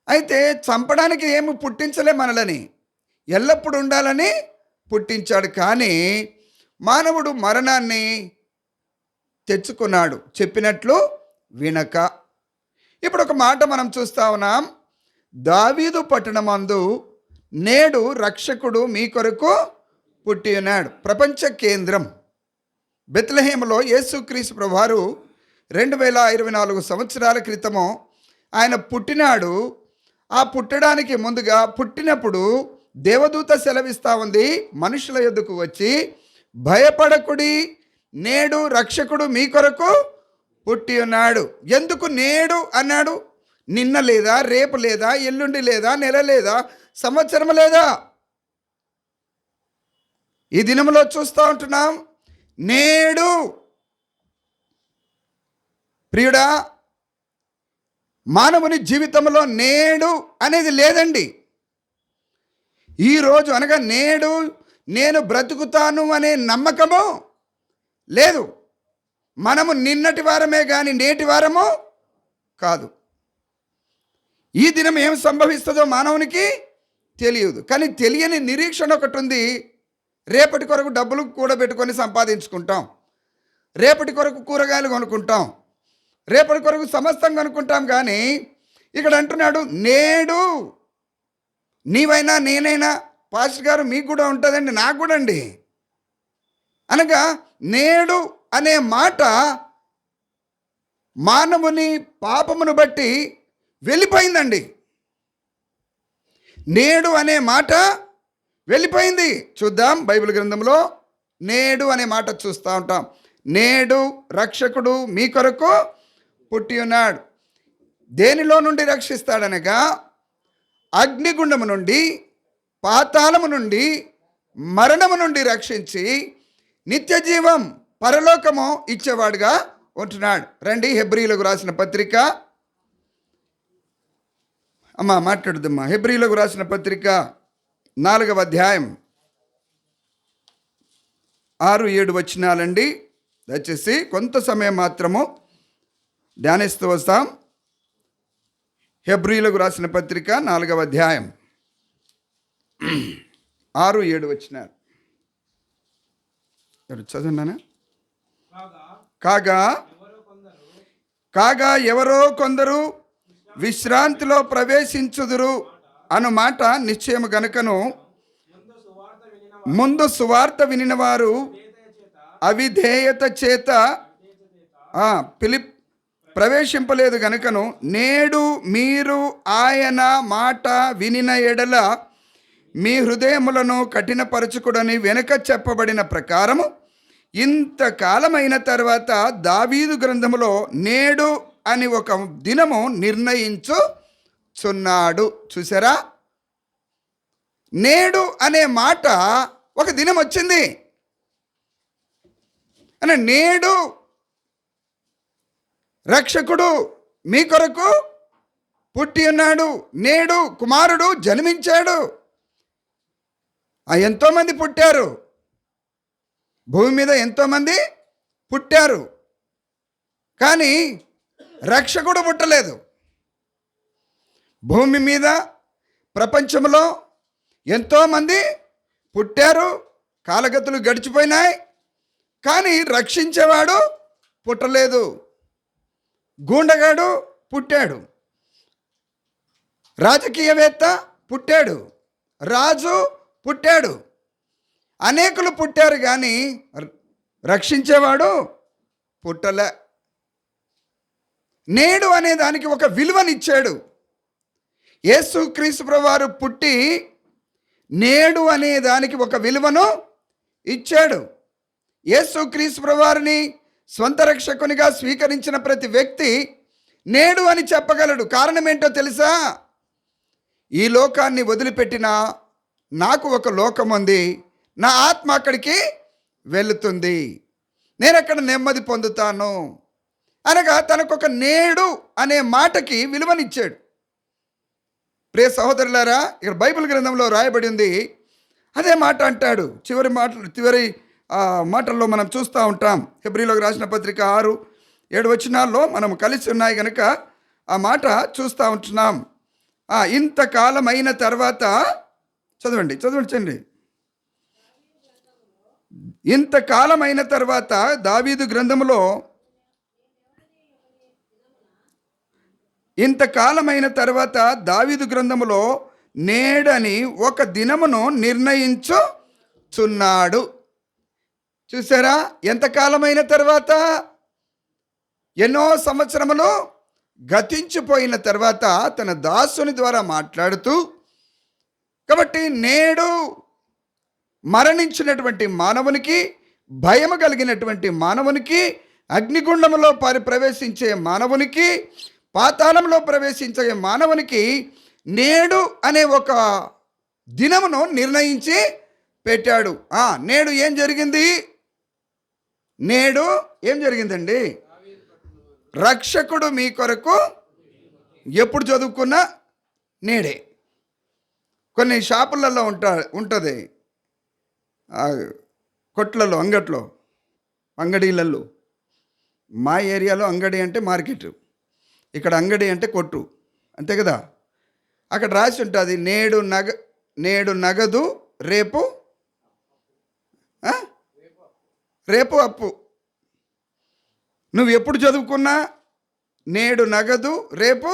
అయితే చంపడానికి ఏమి పుట్టించలే మనలని, ఎల్లప్పుడూ ఉండాలని పుట్టించాడు. కానీ మానవుడు మరణాన్ని తెచ్చుకున్నాడు, చెప్పినట్లు వినక. ఇప్పుడు ఒక మాట మనం చూస్తా ఉన్నాం. దావీదు పట్టణమందు నేడు రక్షకుడు మీ కొరకు పుట్టి ఉన్నాడు. ప్రపంచ కేంద్రం బెత్లెహేములో యేసుక్రీస్తు ప్రభువారు 2024 సంవత్సరాల క్రితము ఆయన పుట్టినాడు. ఆ పుట్టడానికి ముందుగా పుట్టినప్పుడు దేవదూత సెలవిస్తూ ఉంది, మనుషుల యొద్దకు వచ్చి భయపడకుడి, నేడు రక్షకుడు మీ కొరకు పుట్టి ఉన్నాడు. ఎందుకు నేడు అన్నాడు? నిన్న లేదా, రేపు లేదా, ఎల్లుండి లేదా, నెల లేదా, సంవత్సరం లేదా? ఈ దినంలో చూస్తూ ఉంటున్నాం. నేడు ప్రియుడా, మానవుని జీవితంలో నేడు అనేది లేదండి. ఈరోజు అనగా నేడు నేను బ్రతుకుతాను అనే నమ్మకము లేదు. మనము నిన్నటి వారమే కానీ నేటి వారము కాదు. ఈ దినం ఏం సంభవిస్తుందో మానవునికి తెలియదు. కానీ తెలియని నిరీక్షణ ఒకటి ఉంది. రేపటి కొరకు డబ్బులు కూడబెట్టుకొని సంపాదించుకుంటాం, రేపటి కొరకు కూరగాయలు కొనుక్కుంటాం, రేపటి కొరకు సమస్తం కొనుక్కుంటాం. కానీ ఇక్కడ అంటున్నాడు నేడు. నీవైనా నేనైనా, పాస్టర్ గారు మీకు కూడా ఉంటుందండి, నాకు కూడా అండి. అనగా నేడు అనే మాట మానవుని పాపమును బట్టి వెళ్ళిపోయిందండి. నేడు అనే మాట వెళ్ళిపోయింది. చూద్దాం బైబిల్ గ్రంథంలో నేడు అనే మాట చూస్తూ ఉంటాం. నేడు రక్షకుడు మీ కొరకు పుట్టి ఉన్నాడు. దేనిలో నుండి రక్షిస్తాడనగా అగ్నిగుండము నుండి, పాతాళము నుండి, మరణము నుండి రక్షించి నిత్య జీవం, పరలోకము ఇచ్చేవాడుగా ఉంటున్నాడు. రండి హెబ్రీలకు రాసిన పత్రిక, అమ్మా మాట్లాడుదమ్మా. హెబ్రీలకు రాసిన పత్రిక 4వ అధ్యాయం 6-7 వచనాలండి. దయచేసి కొంత సమయం మాత్రము ధ్యానిస్తూ వస్తాం. హెబ్రీలకు రాసిన పత్రిక 4వ అధ్యాయం 6-7 వచనాలు చదువున్నానా? కాగా ఎవరో కొందరు విశ్రాంతిలో ప్రవేశించుదురు అను మాట నిశ్చయము గనుకను ముందు సువార్త వినిన వారు అవిధేయత చేత ప్రవేశింపలేదు గనుకను నేడు మీరు ఆయన మాట వినిన ఎడల మీ హృదయములను కఠినపరచుకుడని వెనుక చెప్పబడిన ప్రకారము ఇంతకాలమైన తర్వాత దావీదు గ్రంథములో నేడు అని ఒక దినము నిర్ణయించుచున్నాడు. చూసారా? నేడు అనే మాట ఒక దినం వచ్చింది అని. నేడు రక్షకుడు మీ కొరకు పుట్టి ఉన్నాడు, నేడు కుమారుడు జన్మించాడు. ఎంతోమంది పుట్టారు, భూమి మీద ఎంతోమంది పుట్టారు, కానీ రక్షకుడు పుట్టలేదు. భూమి మీద ప్రపంచంలో ఎంతోమంది పుట్టారు, కాలగతులు గడిచిపోయినాయి, కానీ రక్షించేవాడు పుట్టలేదు. గూండగాడు పుట్టాడు, రాజకీయవేత్త పుట్టాడు, రాజు పుట్టాడు, అనేకులు పుట్టారు, కానీ రక్షించేవాడు పుట్టలే. నేడు అనే దానికి ఒక విలువనిచ్చాడు. యేసుక్రీస్తు ప్రభువారు పుట్టి నేడు అనే దానికి ఒక విలువను ఇచ్చాడు. యేసుక్రీస్తు ప్రభువారిని స్వంత రక్షకునిగా స్వీకరించిన ప్రతి వ్యక్తి నేడు అని చెప్పగలడు. కారణం ఏంటో తెలుసా? ఈ లోకాన్ని వదిలిపెట్టిన నాకు ఒక లోకం ఉంది, నా ఆత్మ అక్కడికి వెళుతుంది, నేను అక్కడ నెమ్మది పొందుతాను అనగా తనకొక నేడు అనే మాటకి విలువనిచ్చాడు. ప్రియ సహోదరులారా, ఇక్కడ బైబిల్ గ్రంథంలో రాయబడి ఉంది. అదే మాట అంటాడు. చివరి మాటల్లో మనం చూస్తూ ఉంటాం. హెబ్రీలోకి రాసిన పత్రిక 6-7 వచనాల్లో మనం కలిసి ఉన్నాయి కనుక ఆ మాట చూస్తూ ఉంటున్నాం. ఇంతకాలం అయిన తర్వాత చదవండి. ఇంతకాలం అయిన తర్వాత దావీదు గ్రంథములో ఇంతకాలమైన తర్వాత దావీదు గ్రంథములో నేడని ఒక దినమును నిర్ణయించుచున్నాడు. చూసారా, ఎంతకాలమైన తర్వాత, ఎన్నో సంవత్సరములు గతించిపోయిన తర్వాత తన దాసుని ద్వారా మాట్లాడుతూ, కాబట్టి నేడు మరణించినటువంటి మానవునికి, భయము కలిగినటువంటి మానవునికి, అగ్నిగుండములో ప్రవేశించే మానవునికి, పాతాళంలో ప్రవేశించే మానవునికి నేడు అనే ఒక దినమును నిర్ణయించి పెట్టాడు. నేడు ఏం జరిగింది? నేడు ఏం జరిగిందండి? రక్షకుడు మీ కొరకు ఎప్పుడు చదువుకున్నా నేడే. కొన్ని షాపులలో ఉంటుంది, కొట్లలో, అంగడీలలో. మా ఏరియాలో అంగడి అంటే మార్కెట్, ఇక్కడ అంగడి అంటే కొట్టు, అంతే కదా. అక్కడ రాసి ఉంటుంది నేడు నగదు రేపు అప్పు. నువ్వు ఎప్పుడు చదువుకున్నా నేడు నగదు రేపు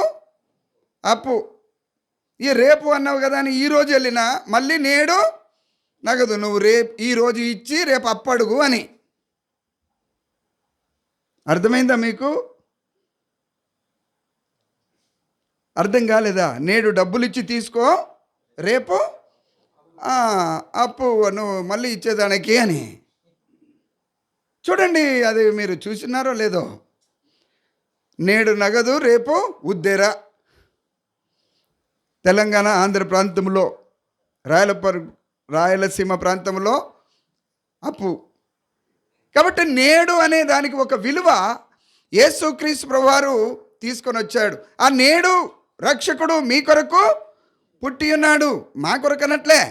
అప్పు. ఈ రేపు అన్నావు కదా అని ఈరోజు వెళ్ళినా మళ్ళీ నేడు నగదు, నువ్వు ఈరోజు ఇచ్చి రేపు అప్పు అడుగు అని. అర్థమైందా మీకు? అర్థం కాలేదా? నేడు డబ్బులు ఇచ్చి తీసుకో, రేపు అప్పు నువ్వు మళ్ళీ ఇచ్చేదానికి అని. చూడండి, అది మీరు చూసినారో లేదో. నేడు నగదు రేపు ఉద్దెర. తెలంగాణ, ఆంధ్ర ప్రాంతంలో, రాయలసీమ ప్రాంతంలో అప్పు. కాబట్టి నేడు అనే దానికి ఒక విలువ యేసుక్రీస్తు ప్రభువారు తీసుకొని వచ్చాడు. ఆ నేడు రక్షకుడు మీ కొరకు పుట్టి ఉన్నాడు. మా కొరకు అన్నట్లే.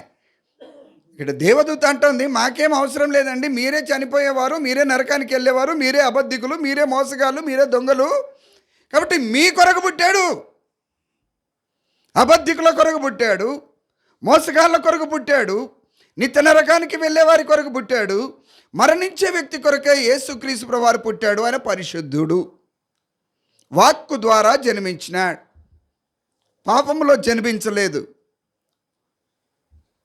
ఇక్కడ దేవదూత అంటుంది, మాకేం అవసరం లేదండి, మీరే చనిపోయేవారు, మీరే నరకానికి వెళ్ళేవారు, మీరే అబద్ధికులు, మీరే మోసగాళ్ళు, మీరే దొంగలు, కాబట్టి మీ కొరకు పుట్టాడు. అబద్ధికుల కొరకు పుట్టాడు, మోసగాళ్ళ కొరకు పుట్టాడు, నిత్య నరకానికి వెళ్ళేవారి కొరకు పుట్టాడు, మరణించే వ్యక్తి కొరకే యేసుక్రీస్తు ప్రభువారు పుట్టాడు. ఆయన పరిశుద్ధుడు, వాక్కు ద్వారా జన్మించినాడు, పాపములో జన్మించలేదు.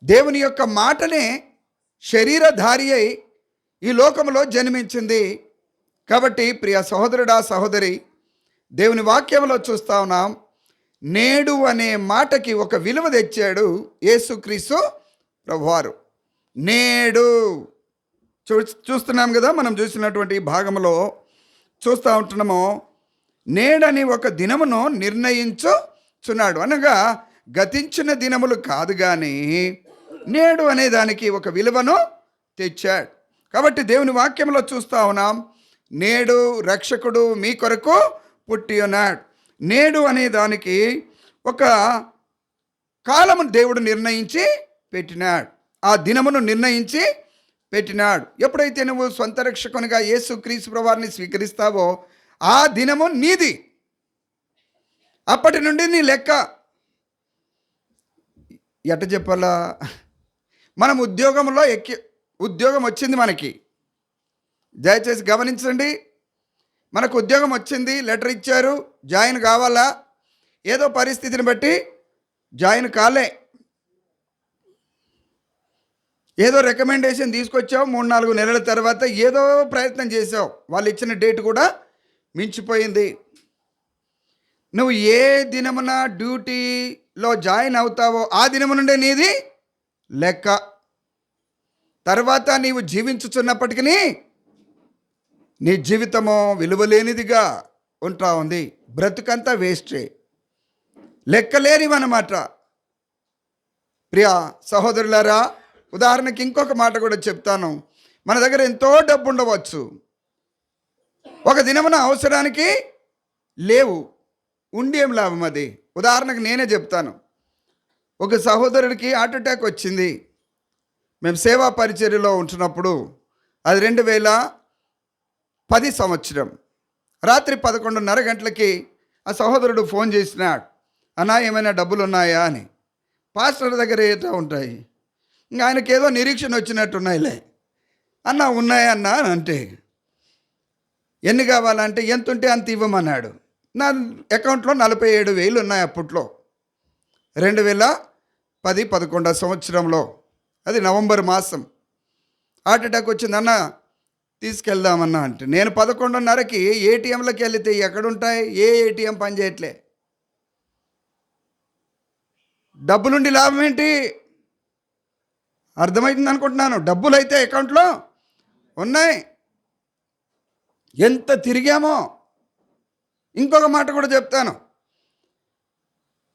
దేవుని యొక్క మాటనే శరీరధారి అయి ఈ లోకంలో జన్మించింది. కాబట్టి ప్రియ సహోదరుడా, సహోదరి, దేవుని వాక్యంలో చూస్తా ఉన్నాం, నేడు అనే మాటకి ఒక విలువ తెచ్చాడు యేసుక్రీస్తు ప్రభువారు. నేడు చూస్తున్నాం కదా, మనం చూసినటువంటి భాగంలో చూస్తూ ఉంటున్నాము. నేడని ఒక దినమును నిర్ణయించుచున్నాడు అనగా గతించిన దినములు కాదు, కానీ నేడు అనే దానికి ఒక విలువను తెచ్చాడు. కాబట్టి దేవుని వాక్యంలో చూస్తూ ఉన్నాం, నేడు రక్షకుడు మీ కొరకు పుట్టి ఉన్నాడు. నేడు అనే దానికి ఒక కాలము దేవుడు నిర్ణయించి పెట్టినాడు, ఆ దినమును నిర్ణయించి పెట్టినాడు. ఎప్పుడైతే నువ్వు సొంత రక్షకునిగా యేసుక్రీస్తు ప్రభువారిని స్వీకరిస్తావో ఆ దినము నీది. అప్పటి నుండి నీ లెక్క. ఎట చెప్పాలా, మనం ఉద్యోగం వచ్చింది మనకి. దయచేసి గమనించండి, మనకు ఉద్యోగం వచ్చింది, లెటర్ ఇచ్చారు, జాయిన్ కావాలా, ఏదో పరిస్థితిని బట్టి జాయిన్ కాలే, ఏదో రికమెండేషన్ తీసుకొచ్చావు, 3-4 నెలల తర్వాత ఏదో ప్రయత్నం చేసావు, వాళ్ళు ఇచ్చిన డేట్ కూడా మించిపోయింది. నువ్వు ఏ దినమున డ్యూటీలో జాయిన్ అవుతావో ఆ దినము నుండే నీది లెక్క. తర్వాత నీవు జీవించుచున్నప్పటికీ నీ జీవితము విలువలేనిదిగా ఉంటా ఉంది. బ్రతుకంతా వేస్టే, లెక్కలేనివన్నమాట. ప్రియ సహోదరులారా, ఉదాహరణకి ఇంకొక మాట కూడా చెప్తాను. మన దగ్గర ఎంతో డబ్బు ఉండవచ్చు, ఒక దినమున అవసరానికి లేవు, ఉండి ఏం లాభం అది. ఉదాహరణకు నేనే చెప్తాను. ఒక సహోదరుడికి హార్ట్ అటాక్ వచ్చింది. మేము సేవా పరిచర్యలో ఉంటున్నప్పుడు, అది 2010 సంవత్సరం. రాత్రి 11:30 గంటలకి ఆ సహోదరుడు ఫోన్ చేసినాడు, అన్నా ఏమైనా డబ్బులు ఉన్నాయా అని. పాస్టర్ దగ్గర ఏటా ఉంటాయి, ఇంకా ఆయనకి ఏదో నిరీక్షణ వచ్చినట్టున్నాయిలే. అన్న ఉన్నాయన్నా అని అంటే, ఎన్ని కావాలంటే ఎంత ఉంటే అంత ఇవ్వమన్నాడు. నా అకౌంట్లో 47,000 ఉన్నాయి అప్పట్లో, 2010-11 సంవత్సరంలో. అది నవంబర్ మాసం. హార్ట్ అటాక్ వచ్చింది. అన్న తీసుకెళ్దామన్నా అంటే, నేను 11:30కి ఏటీఎంలోకి వెళితే ఎక్కడుంటాయి, ఏ ఏటీఎం పని చేయట్లే. డబ్బులుండి లాభం ఏంటి? అర్థమవుతుంది అనుకుంటున్నాను. డబ్బులు అయితే అకౌంట్లో ఉన్నాయి. ఎంత తిరిగామో. ఇంకొక మాట కూడా చెప్తాను.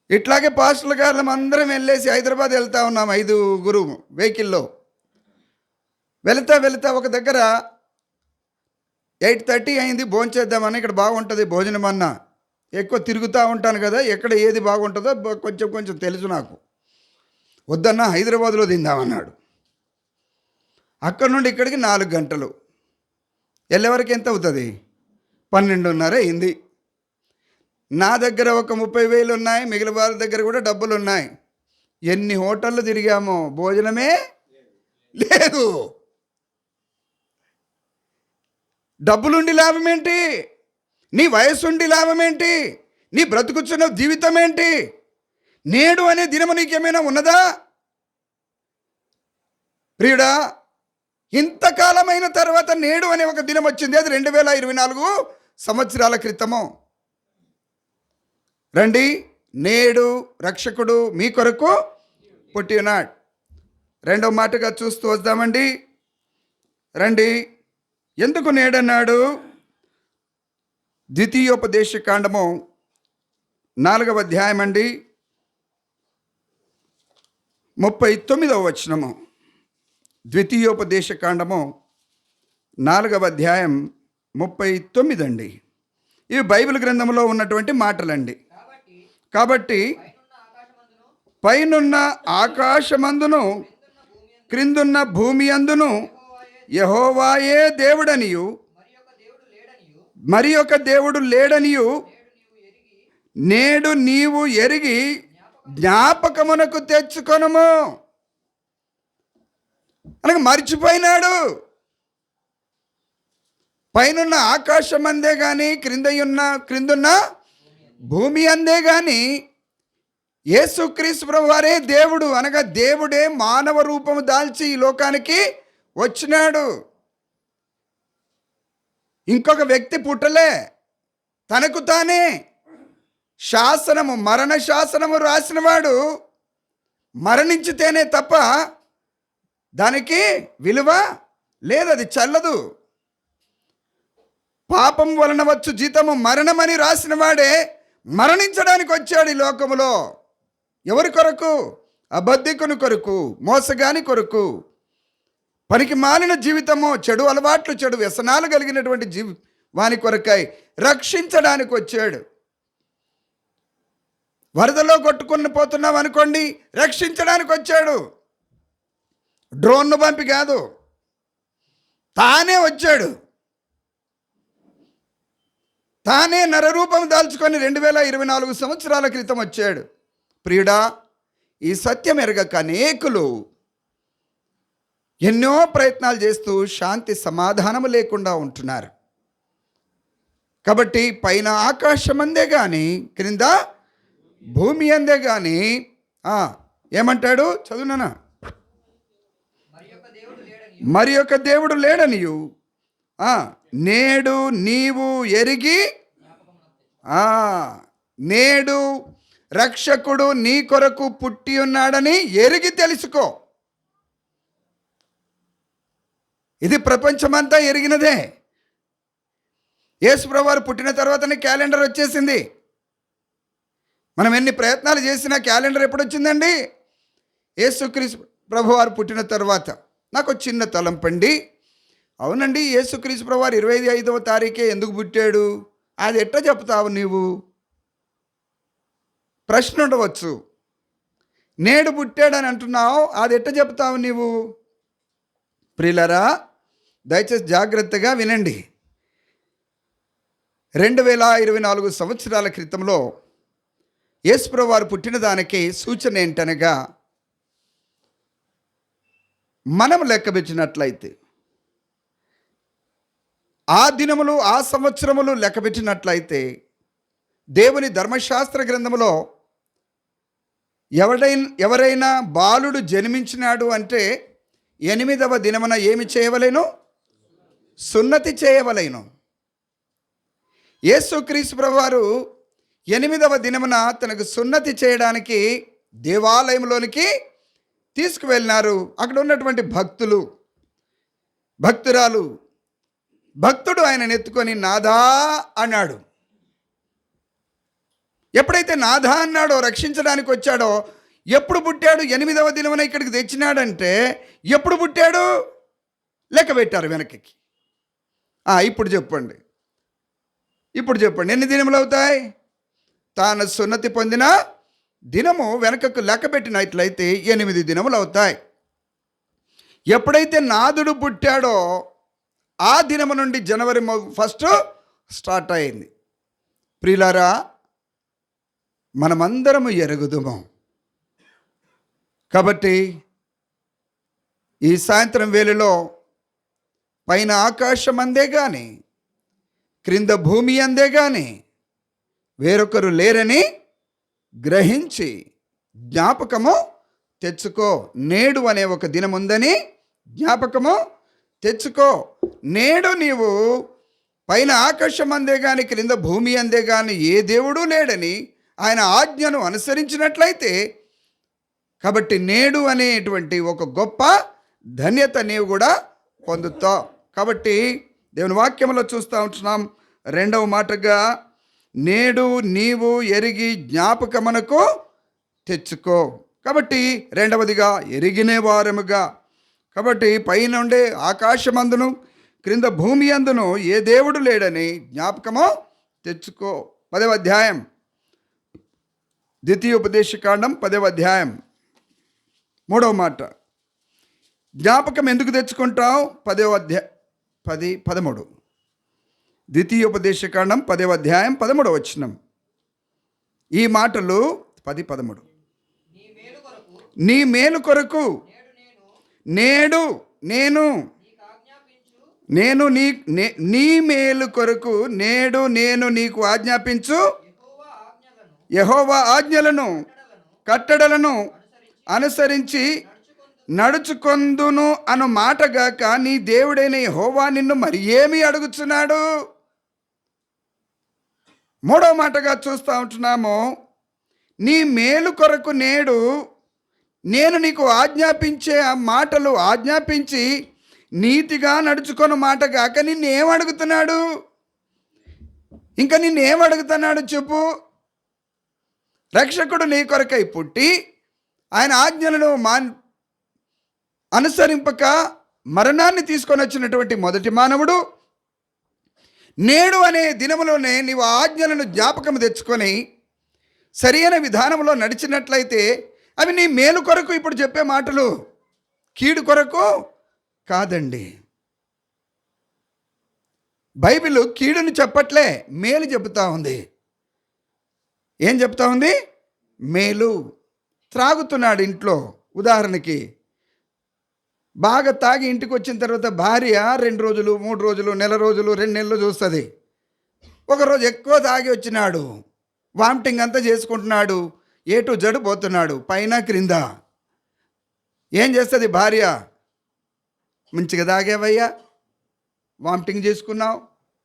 ఇట్లాగే పాస్టర్ల గారు అందరం వెళ్ళేసి హైదరాబాద్ వెళ్తా ఉన్నాం, 5 వెహికల్లో. వెళుతా ఒక దగ్గర 8:30 అయింది. భోంచేద్దామని, ఇక్కడ బాగుంటుంది భోజనం అన్న. ఎక్కువ తిరుగుతూ ఉంటాను కదా, ఎక్కడ ఏది బాగుంటుందో కొంచెం తెలుసు నాకు. వద్దన్నా హైదరాబాద్లో తిందామన్నాడు. అక్కడ నుండి ఇక్కడికి 4 గంటలు. వెళ్ళేవరకు ఎంత అవుతుంది? 12:30 అయింది. నా దగ్గర ఒక 30,000 ఉన్నాయి, మిగిలిన వారి దగ్గర కూడా డబ్బులు ఉన్నాయి. ఎన్ని హోటళ్ళు తిరిగామో, భోజనమే లేదు. డబ్బులుండి లాభం ఏంటి? నీ వయస్సుండి లాభం ఏంటి? నీ బ్రతుకుచున్న జీవితం ఏంటి? నేడు అనే దినము నీకేమైనా ఉన్నదా? ప్రియుడా, ఇంతకాలమైన తర్వాత నేడు అనే ఒక దినం వచ్చింది. అది 2024 సంవత్సరాల క్రితము. రండి, నేడు రక్షకుడు మీ కొరకు పుట్టి ఉన్నాడు. రెండో మాటగా చూస్తూ వద్దామండి. రండి, ఎందుకు నేడన్నాడు? ద్వితీయోపదేశ కాండము 4వ అధ్యాయం అండి, 39వ వచనము. ద్వితీయోపదేశ కాండము 4వ అధ్యాయం 39 అండి. ఇవి బైబిల్ గ్రంథంలో ఉన్నటువంటి మాటలండి. కాబట్టి పైనున్న ఆకాశమందును క్రిందున్న భూమి అందును యెహోవాయే దేవుడనియు మరి ఒక దేవుడు లేడనియు నేడు నీవు ఎరిగి జ్ఞాపకమునకు తెచ్చుకొనుము. అనగా మర్చిపోయినాడు. పైనున్న ఆకాశం అందే కానీ, క్రిందున్న భూమి అందే కానీ యేసుక్రీస్తు ప్రభువు వారే దేవుడు. అనగా దేవుడే మానవ రూపము దాల్చి ఈ లోకానికి వచ్చినాడు. ఇంకొక వ్యక్తి పుట్టలే. తనకు తానే శాసనము, మరణ శాసనము రాసినవాడు మరణించితేనే తప్ప దానికి విలువ లేదు, అది చల్లదు. పాపం వలన వచ్చు జీతము మరణమని రాసిన వాడే మరణించడానికి వచ్చాడు ఈ లోకములో. ఎవరి కొరకు? అబద్ధికుని కొరకు, మోసగాని కొరకు, పనికి మాలిన జీవితము, చెడు అలవాట్లు, చెడు వ్యసనాలు కలిగినటువంటి వాని కొరకై రక్షించడానికి వచ్చాడు. వరదలో కొట్టుకుని పోతున్నాం అనుకోండి, రక్షించడానికి వచ్చాడు. డ్రోన్ను పంపి కాదు, తానే వచ్చాడు. తానే నరరూపం దాల్చుకొని 2024 సంవత్సరాల క్రితం వచ్చాడు. ప్రియుడా, ఈ సత్యం ఎరగక అనేకులు ఎన్నో ప్రయత్నాలు చేస్తూ శాంతి సమాధానము లేకుండా ఉంటున్నారు. కాబట్టి పైన ఆకాశం అందే కానీ, క్రింద భూమి అందే కానీ ఏమంటాడు? చదువునా? మరి ఒక దేవుడు లేడనియు నేడు నీవు ఎరిగి, నేడు రక్షకుడు నీ కొరకు పుట్టి ఉన్నాడని ఎరిగి తెలుసుకో. ఇది ప్రపంచమంతా ఎరిగినదే. యేసుప్రభువు వారు పుట్టిన తర్వాతనే క్యాలెండర్ వచ్చేసింది. మనం ఎన్ని ప్రయత్నాలు చేసినా క్యాలెండర్ ఎప్పుడు వచ్చిందండి? యేసుక్రీస్తు ప్రభువారు పుట్టిన తర్వాత. నాకు చిన్న తలంపండి. అవునండి, యేసుక్రీస్తు ప్రభువారు 25వ తారీఖే ఎందుకు పుట్టాడు? అది ఎట్లా చెప్తావు నీవు? ప్రశ్న ఉండవచ్చు. నేడు పుట్టాడని అంటున్నావు, అది ఎట్లా చెప్తావు నీవు? ప్రియులరా, దయచేసి జాగ్రత్తగా వినండి. 2024 సంవత్సరాల క్రితంలో యేసుప్రభువు వారు పుట్టిన దానికి సూచన ఏంటనగా, మనం లెక్కబెట్టినట్లయితే ఆ దినములు ఆ సంవత్సరములు లెక్కపెట్టినట్లయితే దేవుని ధర్మశాస్త్ర గ్రంథములో ఎవరైనా బాలుడు జన్మించినాడు అంటే 8వ దినమున ఏమి చేయవలెను? సున్నతి చేయవలెను. యేసుక్రీస్తు ప్రభువారు 8వ దినమున తనకు సున్నతి చేయడానికి దేవాలయంలోనికి తీసుకువెళ్ళినారు. అక్కడ ఉన్నటువంటి భక్తుడు ఆయనను ఎత్తుకొని నాదా అన్నాడు. ఎప్పుడైతే నాదా అన్నాడో, రక్షించడానికి వచ్చాడో, ఎప్పుడు పుట్టాడు? 8వ దినమున ఇక్కడికి తెచ్చినాడంటే ఎప్పుడు పుట్టాడు? లెక్క పెట్టారు వెనక్కి. ఇప్పుడు చెప్పండి ఎన్ని దినములు అవుతాయి? తాను సున్నతి పొందిన దినము వెనకకు లెక్క పెట్టినట్లయితే 8 దినములు అవుతాయి. ఎప్పుడైతే నాదుడు పుట్టాడో ఆ దినము నుండి జనవరి 1 స్టార్ట్ అయింది. ప్రియులారా, మనమందరము ఎరుగుదుము. కాబట్టి ఈ సాయంత్రం వేళలో పైన ఆకాశం అందే కానీ క్రింద భూమి అందే కానీ వేరొకరు లేరని గ్రహించి జ్ఞాపకము తెచ్చుకో. నేడు అనే ఒక దినం ఉందని జ్ఞాపకము తెచ్చుకో. నేడు నీవు పైన ఆకాశం అందే కానీ క్రింద భూమి అందే కానీ ఏ దేవుడు లేడని ఆయన ఆజ్ఞను అనుసరించినట్లయితే, కాబట్టి నేడు అనేటువంటి ఒక గొప్ప ధన్యత నీవు కూడా పొందుతావు. కాబట్టి దేవుని వాక్యంలో చూస్తూ ఉంటున్నాం. 2వ మాటగా నేడు నీవు ఎరిగి జ్ఞాపకమునకు తెచ్చుకో. కాబట్టి 2వదిగా ఎరిగినే వారముగా. కాబట్టి పైనుండే ఆకాశమందును క్రింద భూమి అందును ఏ దేవుడు లేడని జ్ఞాపకము తెచ్చుకో. 10వ అధ్యాయం ద్వితీయోపదేశకాండం 10వ అధ్యాయం 3వ మాట. జ్ఞాపకం ఎందుకు తెచ్చుకుంటావు? 13 ద్వితీయోపదేశకాండం 10వ అధ్యాయం 13వ వచనం. ఈ మాటలు 10-13. నీ మేలు కొరకు నేడు నేను నీ మేలు కొరకు నేడు నేను నీకు ఆజ్ఞాపించు యెహోవా ఆజ్ఞలను కట్టడలను అనుసరించి నడుచుకొందును అను మాటగాక నీ దేవుడైన యెహోవా నిన్ను మరి ఏమి అడుగుచున్నాడు? 3వ మాటగా చూస్తూ ఉంటున్నాము. నీ మేలు కొరకు నేడు నేను నీకు ఆజ్ఞాపించే ఆ మాటలు ఆజ్ఞాపించి నీతిగా నడుచుకొను మాటగాక నిన్నేం అడుగుతున్నాడు? ఇంకా నిన్నేం అడుగుతున్నాడు చెప్పు? రక్షకుడు నీ కొరకై పుట్టి ఆయన ఆజ్ఞలను అనుసరింపక మరణాన్ని తీసుకొని వచ్చినటువంటి మొదటి మానవుడు నేడు అనే దినములోనే నీవు ఆజ్ఞలను జ్ఞాపకం తెచ్చుకొని సరైన విధానంలో నడిచినట్లయితే అవి నీ మేలు కొరకు ఇప్పుడు చెప్పే మాటలు, కీడు కొరకు కాదండి. బైబిల్ కీడును చెప్పట్లే, మేలు చెబుతా ఉంది. ఏం చెప్తా ఉంది? మేలు. త్రాగుతున్నాడు ఇంట్లో, ఉదాహరణకి బాగా తాగి ఇంటికి వచ్చిన తర్వాత భార్య 2 రోజులు 3 రోజులు నెల రోజులు 2 నెలలు చూస్తుంది. ఒకరోజు ఎక్కువ తాగి వచ్చినాడు, వామిటింగ్ అంతా చేసుకుంటున్నాడు, ఏటు జడు పోతున్నాడు, పైన క్రింద. ఏం చేస్తుంది భార్య? మంచిగా తాగేవయ్యా, వామిటింగ్ చేసుకున్నావు,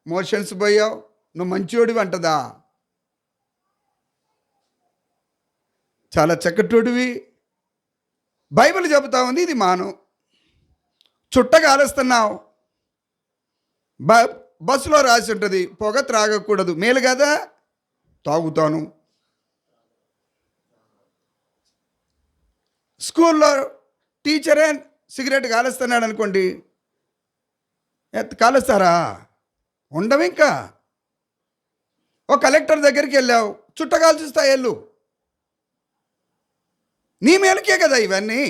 మోషన్స్ పోయావు, నువ్వు మంచోడివి అంటదా? చాలా చక్కటోడివి. బైబిల్ చెబుతా ఉంది ఇది మాను. చుట్టగా ఆలుస్తున్నావు, బస్సులో రాసి ఉంటుంది పొగ త్రాగకూడదు, మేలు కదా, తాగుతాను. స్కూల్లో టీచరే సిగరెట్ కాలుస్తున్నాడు అనుకోండి, కాలుస్తారా? ఉండవు. ఇంకా ఒక కలెక్టర్ దగ్గరికి వెళ్ళావు, చుట్ట కాల్చిస్తా వెళ్ళు. నీ మేలుకే కదా ఇవన్నీ.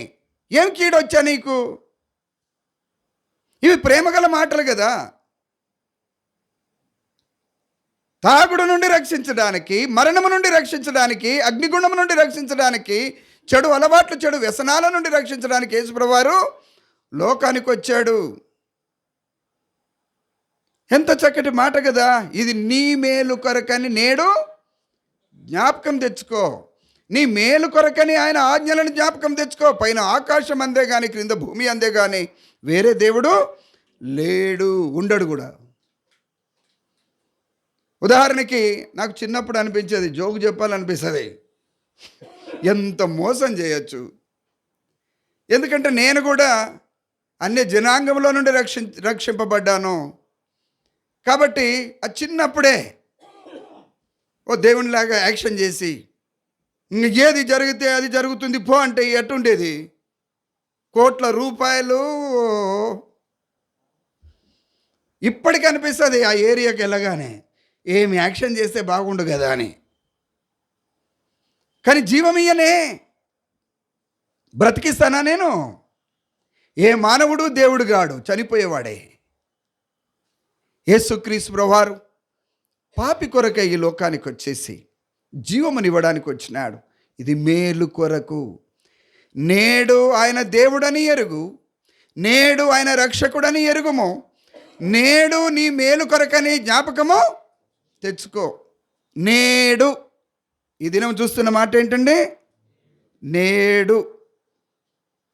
ఏం కీడొచ్చా నీకు? ఇవి ప్రేమగల మాటలు కదా. తాగుడు నుండి రక్షించడానికి, మరణము నుండి రక్షించడానికి, అగ్నిగుండము నుండి రక్షించడానికి, చెడు అలవాట్లు చెడు వ్యసనాల నుండి రక్షించడానికి యేసుప్రభువారు లోకానికి వచ్చాడు. ఎంత చక్కటి మాట కదా. ఇది నీ మేలు కొరకని నేడు జ్ఞాపకం తెచ్చుకో. నీ మేలు కొరకని ఆయన ఆజ్ఞలను జ్ఞాపకం తెచ్చుకో. పైన ఆకాశం అందే కానీ క్రింద భూమి అందే కానీ వేరే దేవుడు లేడు, ఉండడు కూడా. ఉదాహరణకి నాకు చిన్నప్పుడు అనిపించేది, జోకు చెప్పాలనిపిస్తుంది, ఎంత మోసం చేయొచ్చు. ఎందుకంటే నేను కూడా అన్య జనాంగంలో నుండి రక్షింపబడ్డాను కాబట్టి ఆ చిన్నప్పుడే ఓ దేవునిలాగా యాక్షన్ చేసి ఏది జరిగితే అది జరుగుతుంది పో అంటే ఎట్టుండేది. కోట్ల రూపాయలు ఇప్పటికి అనిపిస్తుంది ఆ ఏరియాకి వెళ్ళగానే, ఏమి యాక్షన్ చేస్తే బాగుండు కదా అని. కానీ జీవమియ్యనే, బ్రతికిస్తానా నేను? ఏ మానవుడు దేవుడు గాడు, చనిపోయేవాడే. యేసుక్రీస్తు ప్రభువారు పాపి కొరకై ఈ లోకానికి వచ్చేసి జీవమునివ్వడానికి వచ్చినాడు. ఇది మేలు కొరకు. నేడు ఆయన దేవుడని ఎరుగు, నేడు ఆయన రక్షకుడని ఎరుగుము, నేడు నీ మేలు కొరకని జ్ఞాపకము తెచ్చుకో. నేడు ఈ దినం చూస్తున్న మాట ఏంటండి? నేడు.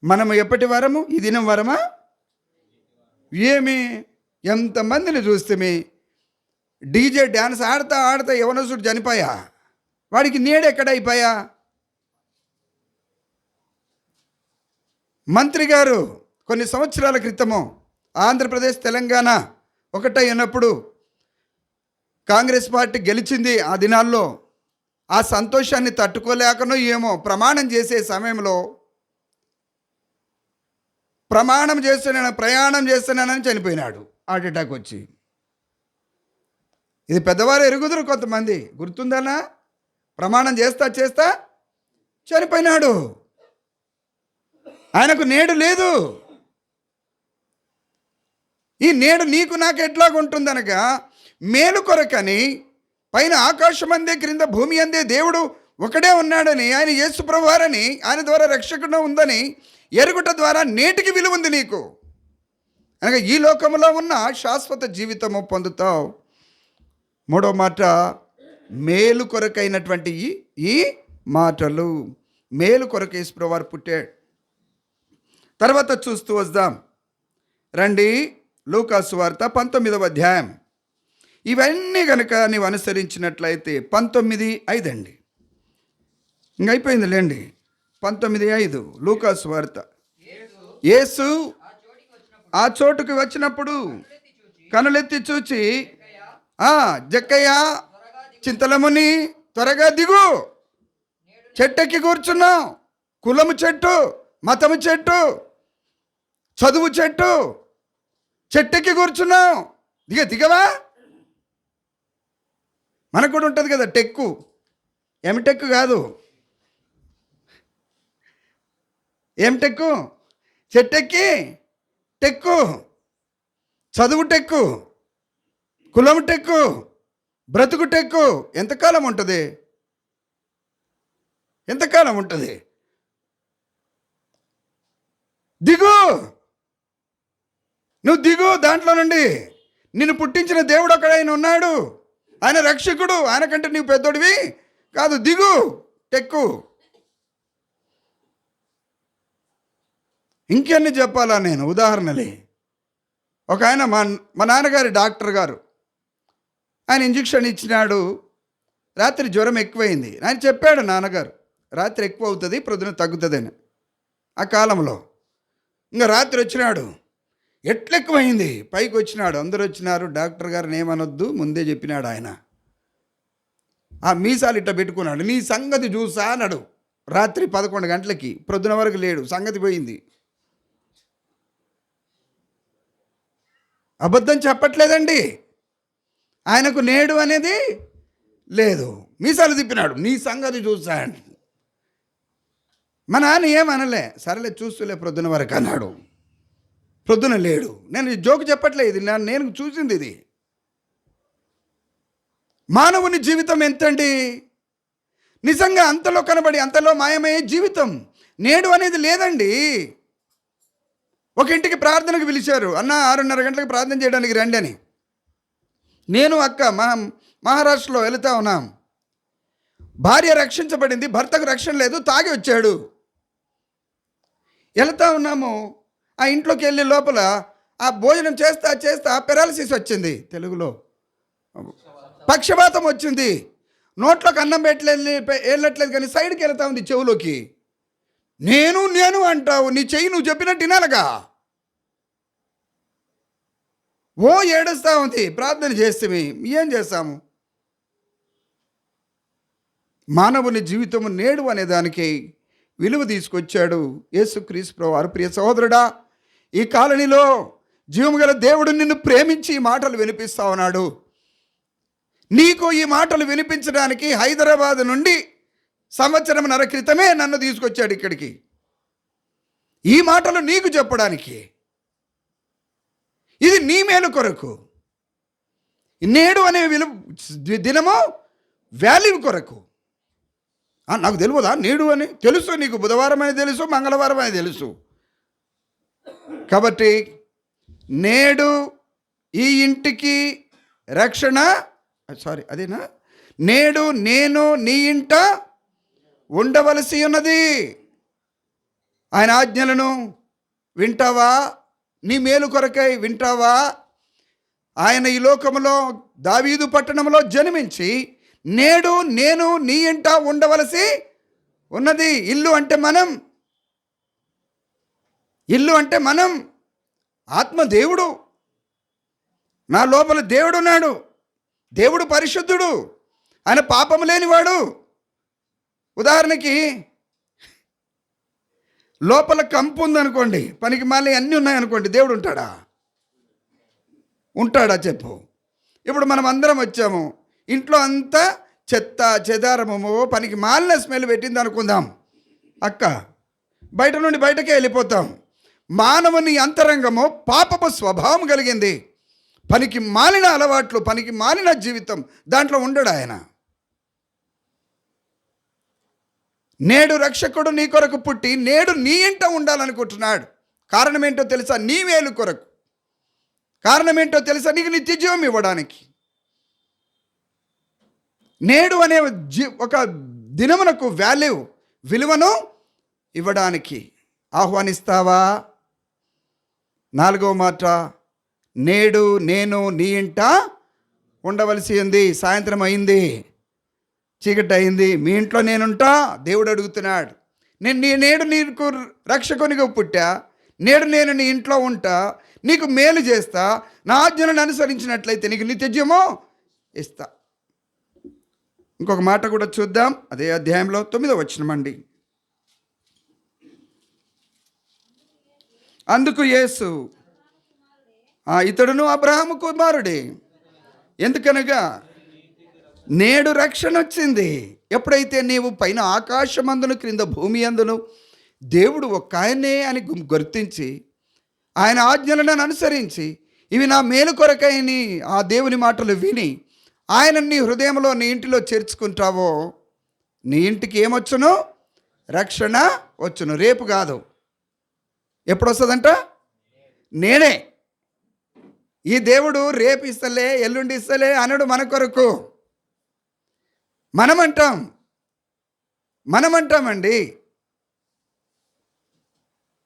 మనము ఎప్పటి వరము? ఈ దినం వరమా? ఏమి ఎంతమందిని చూస్తే డీజే డ్యాన్స్ ఆడుతా ఆడుతా యవనసుడు చనిపోయా, వాడికి నేడెక్కడైపోయా? మంత్రి గారు కొన్ని సంవత్సరాల క్రితము ఆంధ్రప్రదేశ్ తెలంగాణ ఒకటై ఉన్నప్పుడు కాంగ్రెస్ పార్టీ గెలిచింది. ఆ దినాల్లో ఆ సంతోషాన్ని తట్టుకోలేకనో ఏమో ప్రమాణం చేసే సమయంలో ప్రయాణం చేస్తున్నానని చనిపోయినాడు, హార్ట్ అటాక్ వచ్చి. ఇది పెద్దవారు ఎరుగుదురు, కొంతమంది గుర్తుందనా? ప్రమాణం చేస్తా చనిపోయినాడు. ఆయనకు నేడు లేదు. ఈ నేడు నీకు నాకు ఎట్లాగుంటుందనగా, మేలు కొరకని పైన ఆకాశం అందే క్రింద భూమి అందే దేవుడు ఒకడే ఉన్నాడని, ఆయన యేసు ప్రభువారని, ఆయన ద్వారా రక్షకుడు ఉందని ఎరుగుట ద్వారా నేటికి విలువ ఉంది నీకు. అనగా ఈ లోకంలో ఉన్న శాశ్వత జీవితము పొందుతావు. మూడో మాట, మేలు కొరకైనటువంటి ఈ మాటలు. మేలు కొరకు యేసు ప్రభువారు పుట్టాడు. తర్వాత చూస్తూ వద్దాం రండి. లూకాసు వార్త 19వ అధ్యాయం. ఇవన్నీ కనుక నీవు అనుసరించినట్లయితే 19:5 అండి, ఇంకైపోయింది లేండి. 19:5 లూకాసు వార్త. యేసు ఆ చోటుకు వచ్చినప్పుడు కనులెత్తి చూచి, జక్కయ్య, చింతలముని, త్వరగా దిగు, చెట్టెక్కి కూర్చున్నాం. కులము చెట్టు, మతము చెట్టు, చదువు చెట్టు, చెట్టెక్కి కూర్చున్నాం, దిగవా? మనకు కూడా ఉంటుంది కదా టెక్కు, ఎంటెక్కు కాదు, ఏం టెక్కు? చెట్టెక్కి టెక్కు, చదువు టెక్కు, కులం టెక్కు, బ్రతుకు టెక్కు. ఎంతకాలం ఉంటుంది? ఎంతకాలం ఉంటుంది? దిగు, నువ్వు దిగు దాంట్లో నుండి. నిన్ను పుట్టించిన దేవుడు ఒకడైన ఉన్నాడు, ఆయన రక్షకుడు, ఆయన కంటే నీవు పెద్దోడివి కాదు. దిగు, టెక్కు. ఇంకెన్ని చెప్పాలా నేను? ఉదాహరణలే. ఒక ఆయన మా నాన్నగారి డాక్టర్ గారు, ఆయన ఇంజెక్షన్ ఇచ్చినాడు. రాత్రి జ్వరం ఎక్కువైంది. ఆయన చెప్పాడు నాన్నగారు, రాత్రి ఎక్కువ అవుతుంది, ప్రొద్దున తగ్గుతుందని. ఆ కాలంలో ఇంకా రాత్రి వచ్చినాడు, ఎట్లెక్కువైంది, పైకి వచ్చినాడు. అందరూ వచ్చినారు. డాక్టర్ గారిని ఏమనొద్దు ముందే చెప్పినాడు ఆయన. ఆ మీసాలు ఇట్ట పెట్టుకున్నాడు. నీ సంగతి చూసా అన్నాడు. రాత్రి 11 గంటలకి, ప్రొద్దున వరకు లేడు, సంగతి పోయింది. అబద్ధం చెప్పట్లేదండి. ఆయనకు నేడు అనేది లేదు. మీసాలు తిప్పినాడు, నీ సంగతి చూసా. మా నాన్న ఏమనలే, సరేలే చూస్తులే ప్రొద్దున వరకు అన్నాడు. ప్రొద్దున లేడు. నేను జోకు చెప్పట్లే, ఇది నేను చూసింది. ఇది మానవుని జీవితం ఎంతండి? నిజంగా అంతలో కనబడి అంతలో మాయమయ్యే జీవితం. నేడు అనేది లేదండి. ఒక ఇంటికి ప్రార్థనకు పిలిచారు, అన్న 6:30 గంటలకు ప్రార్థన చేయడానికి రండి అని. నేను అక్క మనం మహారాష్ట్రలో వెళుతూ ఉన్నాం. భార్య రక్షించబడింది, భర్తకు రక్షణ లేదు, తాగి వచ్చాడు. వెళుతూ ఉన్నాము. ఆ ఇంట్లోకి వెళ్ళి లోపల ఆ భోజనం చేస్తా చేస్తా పెరాలసిస్ వచ్చింది, తెలుగులో పక్షపాతం వచ్చింది. నోట్లోకి అన్నం వెళ్ళట్లేదు కానీ సైడ్కి వెళ్తా ఉంది చెవులోకి. నేను అంటావు, నీ చెయ్యి నువ్వు చెప్పినట్టు వినాలగా. ఓ ఏడుస్తూ ఉంది. ప్రార్థన చేస్తే ఏం చేస్తాము? మానవుని జీవితము నేడు అనే దానికి విలువ తీసుకొచ్చాడు యేసుక్రీస్తు ప్రభువారు. ప్రియ సహోదరుడా, ఈ కాలనీలో జీవము గల దేవుడు నిన్ను ప్రేమించి ఈ మాటలు వినిపిస్తా ఉన్నాడు. నీకు ఈ మాటలు వినిపించడానికి హైదరాబాద్ నుండి సంవత్సరంన్నర క్రితమే నన్ను తీసుకొచ్చాడు ఇక్కడికి, ఈ మాటలు నీకు చెప్పడానికి. ఇది నీ మేలు కొరకు. నేడు అనే దినము వాల్యూ కొరకు. నాకు తెలియదా నేడు అని? తెలుసు, నీకు బుధవారం అని తెలుసు, మంగళవారం అని తెలుసు. కాబట్టి నేడు ఈ ఇంటికి రక్షణ, అదేనా, నేడు నేను నీ ఇంట ఉండవలసి ఉన్నది. ఆయన ఆజ్ఞలను వింటావా? నీ మేలు కొరకై వింటావా? ఆయన ఈ లోకములో దావీదు పట్టణంలో జన్మించి నేడు నేను నీ ఇంట ఉండవలసి ఉన్నది. ఇల్లు అంటే మనం, ఆత్మదేవుడు నా లోపల దేవుడు ఉన్నాడు. దేవుడు పరిశుద్ధుడు, ఆయన పాపము లేనివాడు. ఉదాహరణకి లోపల కంపు ఉందనుకోండి, పనికి మళ్ళీ అన్నీ ఉన్నాయనుకోండి, దేవుడు ఉంటాడా చెప్పు. ఇప్పుడు మనం అందరం వచ్చాము, ఇంట్లో అంతా చెత్త చెదారము పనికి మాలిన స్మెల్ పెట్టింది అనుకుందాం అక్క, బయట నుండి బయటకే వెళ్ళిపోతాం. మానవుని అంతరంగము పాపపు స్వభావం కలిగింది, పనికి మాలిన అలవాట్లు, పనికి మాలిన జీవితం, దాంట్లో ఉండడు ఆయన. నేడు రక్షకుడు నీ కొరకు పుట్టి నేడు నీ ఇంట ఉండాలనుకుంటున్నాడు. కారణం ఏంటో తెలుసా? నీ మేలు కొరకు. కారణం ఏంటో తెలుసా? నీకు నిత్య జీవం ఇవ్వడానికి. నేడు అనే ఒక దినమునకు విలువను ఇవ్వడానికి ఆహ్వానిస్తావా? 4వ మాట, నేడు నేను నీ ఇంట ఉండవలసి ఉంది. సాయంత్రం అయింది, చీకటి అయింది, మీ ఇంట్లో నేనుంటా దేవుడు అడుగుతున్నాడు. నేడు నీకు రక్షకునిగా పుట్టా, నేడు నేను నీ ఇంట్లో ఉంటా, నీకు మేలు చేస్తా, నా ఆజ్ఞలను అనుసరించినట్లయితే నీకు నిత్యజీవము ఇస్తా. ఇంకొక మాట కూడా చూద్దాం, అదే అధ్యాయంలో 9వ వచనమండి. అందుకు యేసు, ఇతడును అబ్రహాము కుమారుడే, ఎందుకనగా నేడు రక్షణ వచ్చింది. ఎప్పుడైతే నీవు పైన ఆకాశమందును క్రింద భూమి అందును దేవుడు ఒక్క ఆయనే అని గుర్తించి ఆయన ఆజ్ఞలను అనుసరించి ఇవి నా మేలు కొరకైని ఆ దేవుని మాటలు విని ఆయన నీ హృదయంలో నీ ఇంటిలో చేర్చుకుంటావో నీ ఇంటికి ఏమొచ్చును? రక్షణ వచ్చును. రేపు కాదు, ఎప్పుడు వస్తుందంట? నేనే. ఈ దేవుడు రేపు ఇస్తలే, ఎల్లుండి ఇస్తలే అనడు మన కొరకు. మనమంటామండి.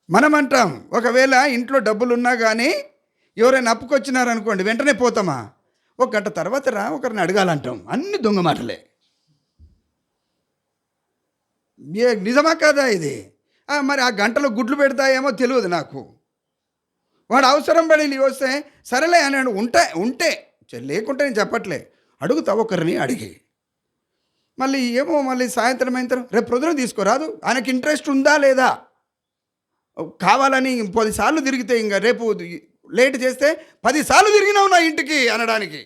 మనమంటాం. ఒకవేళ ఇంట్లో డబ్బులు ఉన్నా కానీ ఎవరైనా అప్పుకొచ్చినారనుకోండి, వెంటనే పోతామా? 1 గంట తర్వాత రా, ఒకరిని అడగాలంటాం. అన్ని దొంగ మాటలే. నిజమా కాదా ఇది? మరి ఆ గంటలో గుడ్లు పెడతాయేమో తెలియదు నాకు. వాడు అవసరం పడి నీ వస్తే సరేలే అని ఉంటే లేకుంటే నేను చెప్పట్లే, అడుగుతా ఒకరిని అడిగి. మళ్ళీ మళ్ళీ సాయంత్రం అయిన తర్వాత రేపు ప్రొద్దున తీసుకోరాదు, ఆయనకి ఇంట్రెస్ట్ ఉందా లేదా, కావాలని 10 సార్లు తిరిగితే ఇంకా రేపు లేట్ చేస్తే 10 సార్లు తిరిగినావు నా ఇంటికి అనడానికి.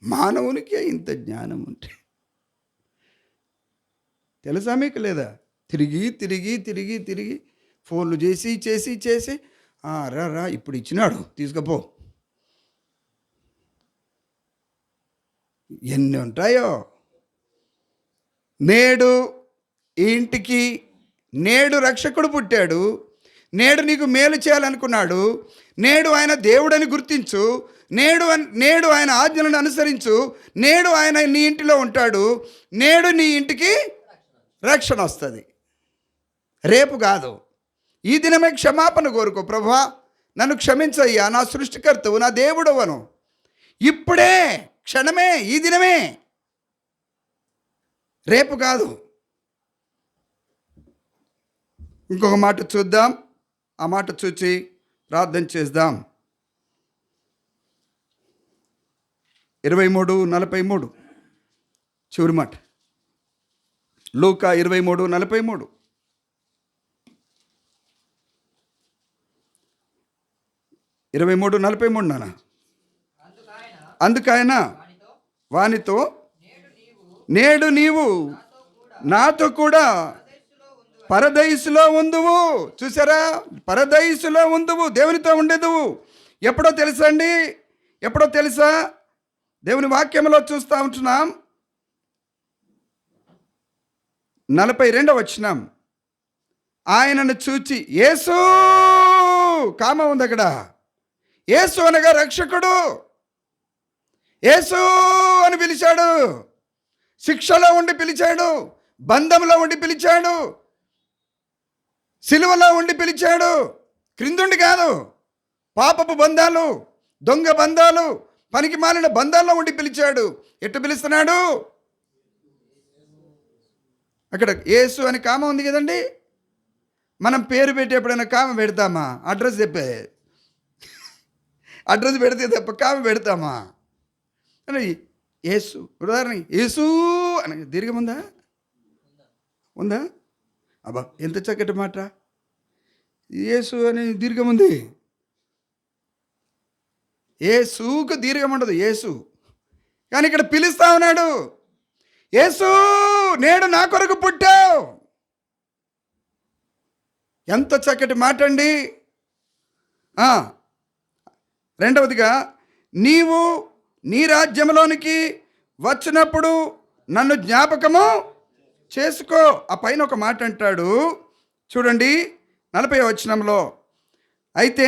మానవునికి ఇంత జ్ఞానం ఉంటే తెలుసా మీకు లేదా? తిరిగి ఫోన్లు చేసి రా ఇప్పుడు ఇచ్చినాడు తీసుకపో. ఎన్ని ఉంటాయో. నేడు ఈ ఇంటికి నేడు రక్షకుడు పుట్టాడు, నేడు నీకు మేలు చేయాలనుకున్నాడు, నేడు ఆయన దేవుడని గుర్తించు, నేడు ఆయన ఆజ్ఞలను అనుసరించు, నేడు ఆయన నీ ఇంటిలో ఉంటాడు, నేడు నీ ఇంటికి రక్షణ వస్తుంది. రేపు కాదు, ఈ దినమే క్షమాపణ కోరుకో. ప్రభువా నన్ను క్షమించయ్యా, నా సృష్టికర్తవు, నా దేవుడవను. ఇప్పుడే, క్షణమే, ఈ దినమే, రేపు కాదు. ఇంకొక మాట చూద్దాం, ఆ మాట చూచి ప్రార్థన చేద్దాం. 23:43 చివరి మాట, లూకా 23:43. 23:43 నాన్న. అందుకైన వానితో, నేడు నీవు నాతో కూడా పరదైసులో ఉందువు. చూసారా, పరదైసులో ఉందువు, దేవునితో ఉండేదువు. ఎప్పుడో తెలుసా అండి, ఎప్పుడో తెలుసా? దేవుని వాక్యంలో చూస్తూ ఉంటున్నాం, 42వ వచనం. ఆయనను చూచి, యేసు, కామ ఉంది అక్కడ, యేసు అనగా రక్షకుడు, యేసు అని పిలిచాడు. శిక్షలో ఉండి పిలిచాడు, బంధంలో ఉండి పిలిచాడు, సిలువలో ఉండి పిలిచాడు, క్రిందుండి కాదు. పాపపు బంధాలు, దొంగ బంధాలు, పనికి మాలిన బంధాల్లో ఉండి పిలిచాడు. ఎట్టు పిలుస్తున్నాడు? అక్కడ యేసు అని కామ ఉంది కదండి. మనం పేరు పెట్టి ఎప్పుడైనా కామ పెడతామా? అడ్రస్ చెప్పే అడ్రస్ పెడితే తప్ప కామ పెడతామా? అని యేసు, ఉదాహరణ యేసు అని దీర్ఘం ఉందా? ఉందా? అబ్బా ఎంత చక్కటి మాట. యేసు అని దీర్ఘం ఉంది. యేసుకు దీర్ఘం ఉండదు, యేసు. కానీ ఇక్కడ పిలుస్తా ఉన్నాడు, యేసు నేడు నా కొరకు పుట్టావు. ఎంత చక్కటి మాట అండి. రెండవదిగా, నీవు నీ రాజ్యంలోనికి వచ్చినప్పుడు నన్ను జ్ఞాపకము చేసుకో. ఆ పైన ఒక మాట అంటాడు చూడండి, 40వ వచనంలో. అయితే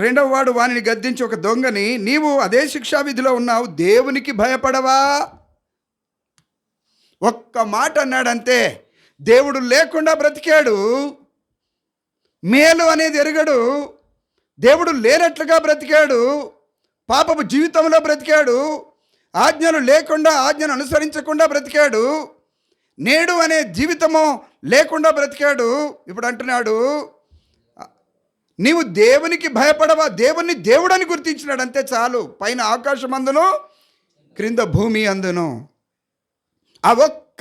రెండవ వాడు వానిని గద్దించి, ఒక దొంగని, నీవు అదే శిక్షావిధిలో ఉన్నావు, దేవునికి భయపడవా? ఒక్క మాట అన్నాడంతే. దేవుడు లేకుండా బ్రతికాడు, మేలు అనేది ఎరగడు, దేవుడు లేనట్లుగా బ్రతికాడు, పాపపు జీవితంలో బ్రతికాడు, ఆజ్ఞలు లేకుండా, ఆజ్ఞను అనుసరించకుండా బ్రతికాడు, నేడు అనే జీవితము లేకుండా బ్రతికాడు. ఇప్పుడు అంటున్నాడు, నీవు దేవునికి భయపడవా? దేవుణ్ణి దేవుడని గుర్తించినాడు, అంతే చాలు. పైన ఆకాశం అందును, క్రింద భూమి అందును. ఆ ఒక్క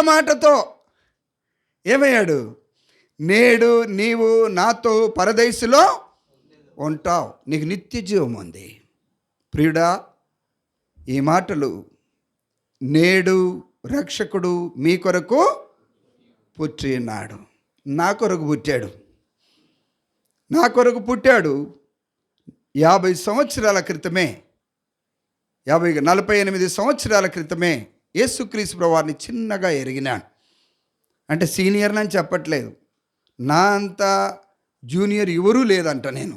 మాటతో ఏమయ్యాడు? నేడు నీవు నాతో పరదైసులో ఉంటావు, నీకు నిత్య జీవం ఉంది. ప్రియుడా, ఈ మాటలు, నేడు రక్షకుడు మీ కొరకు పుట్టి ఉన్నాడు. నా కొరకు పుట్టాడు, నా కొరకు పుట్టాడు. 50 సంవత్సరాల క్రితమే, 48 సంవత్సరాల క్రితమే యేసుక్రీస్తు ప్రభువారిని చిన్నగా ఎరిగినాను. అంటే సీనియర్ అని చెప్పట్లేదు, నా అంత జూనియర్ ఎవరూ లేదంట నేను.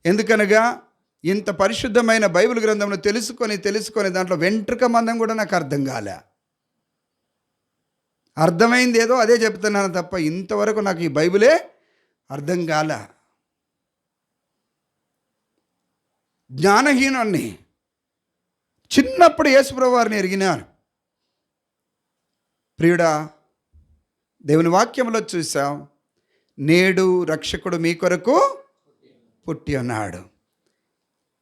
ఎందుకనగా ఇంత పరిశుద్ధమైన బైబిల్ గ్రంథంను తెలుసుకొని దాంట్లో వెంట్రుక మందం కూడా నాకు అర్థం కాలే. అర్థమైంది ఏదో అదే చెప్తున్నాను తప్ప ఇంతవరకు నాకు ఈ బైబిలే అర్థం కాలే. జ్ఞానహీనాన్ని, చిన్నప్పుడు యేసుప్రభువు వారిని ఎరిగినాను. ప్రియుడా, దేవుని వాక్యంలో చూసాం, నేడు రక్షకుడు మీ కొరకు పుట్టి ఉన్నాడు.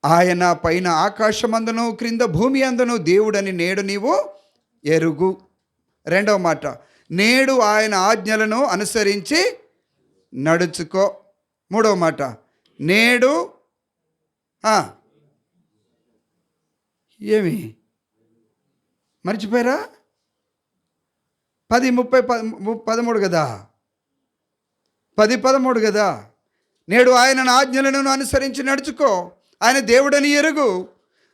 ఆయన పైన ఆకాశమందును క్రింద భూమి అందును దేవుడని నేడు నీవు ఎరుగు. రెండవ మాట, నేడు ఆయన ఆజ్ఞలను అనుసరించి నడుచుకో. మూడవ మాట, నేడు ఏమి మర్చిపోయారా? 10, 30, 13 కదా, 10, 13 కదా. నేడు ఆయన ఆజ్ఞలను అనుసరించి నడుచుకో, ఆయన దేవుడని ఎరుగు,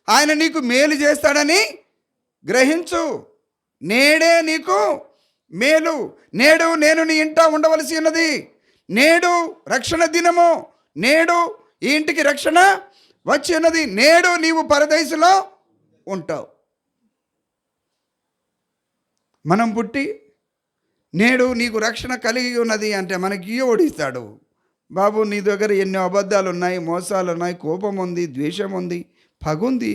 ఆయన నీకు మేలు చేస్తాడని గ్రహించు. నేడే నీకు మేలు. నేడు నేను నీ ఇంట ఉండవలసి ఉన్నది, నేడు రక్షణ దినము, నేడు ఈ ఇంటికి రక్షణ వచ్చి ఉన్నది, నేడు నీవు పరదేశంలో ఉంటావు. మనం పుట్టి నేడు నీకు రక్షణ కలిగి ఉన్నది అంటే మనకి ఓడిస్తాడు. బాబు నీ దగ్గర ఎన్నో అబద్ధాలు ఉన్నాయి, మోసాలు ఉన్నాయి, కోపం ఉంది, ద్వేషం ఉంది, పగుంది,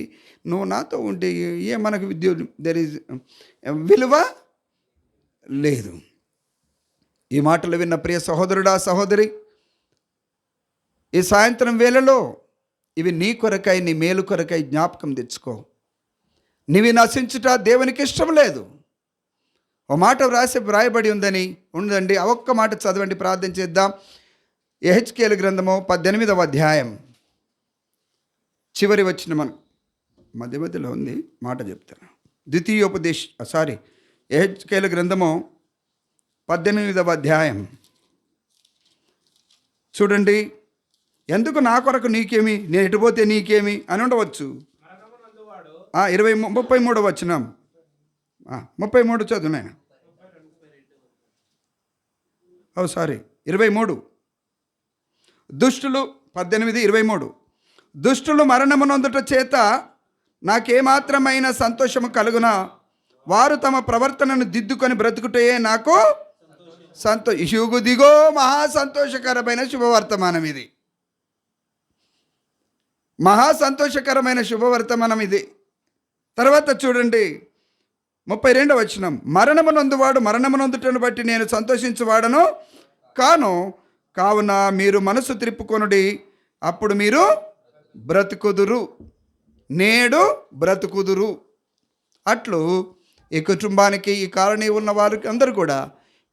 నువ్వు నాతో ఉంటే ఏ మనకు దెర్ ఈజ్ విలువ లేదు. ఈ మాటలు విన్న ప్రియ సహోదరుడా, సహోదరి, ఈ సాయంత్రం వేళలో ఇవి నీ కొరకై, నీ మేలు కొరకై జ్ఞాపకం తెచ్చుకో. నీవి నశించుట దేవునికి ఇష్టం లేదు. ఓ మాట వ్రాయబడి ఉందండి. ఆ ఒక్క మాట చదవండి, ప్రార్థన చేద్దాం. యెహెజ్కేలు గ్రంథము 18వ అధ్యాయం చివరి వచ్చిన మనం మధ్యలో ఉంది, మాట చెప్తాను. యెహెజ్కేలు గ్రంథము 18వ అధ్యాయం చూడండి. ఎందుకు నా కొరకు నీకేమి, నేను ఎటుపోతే నీకేమి అని ఉండవచ్చు. 33వ వచనం, 33 చదువు నాయన. 23 దుష్టులు 18:23 దుష్టులు మరణమునందుట చేత నాకేమాత్రమైన సంతోషము కలుగునా, వారు తమ ప్రవర్తనను దిద్దుకొని బ్రతుకుటయే నాకు దిగో మహా సంతోషకరమైన శుభవర్తమానం ఇది. మహా సంతోషకరమైన శుభవర్తమానం ఇది. తర్వాత చూడండి 32వ వచనం, మరణమునందువాడు మరణమునందుటను బట్టి నేను సంతోషించువాడను కాను, కావున మీరు మనసు త్రిప్పుకొనుడి, అప్పుడు మీరు బ్రతుకుదురు, నేడు బ్రతుకుదురు. అట్లు ఈ కుటుంబానికి, ఈ కాలనీ ఉన్న వారికి అందరూ కూడా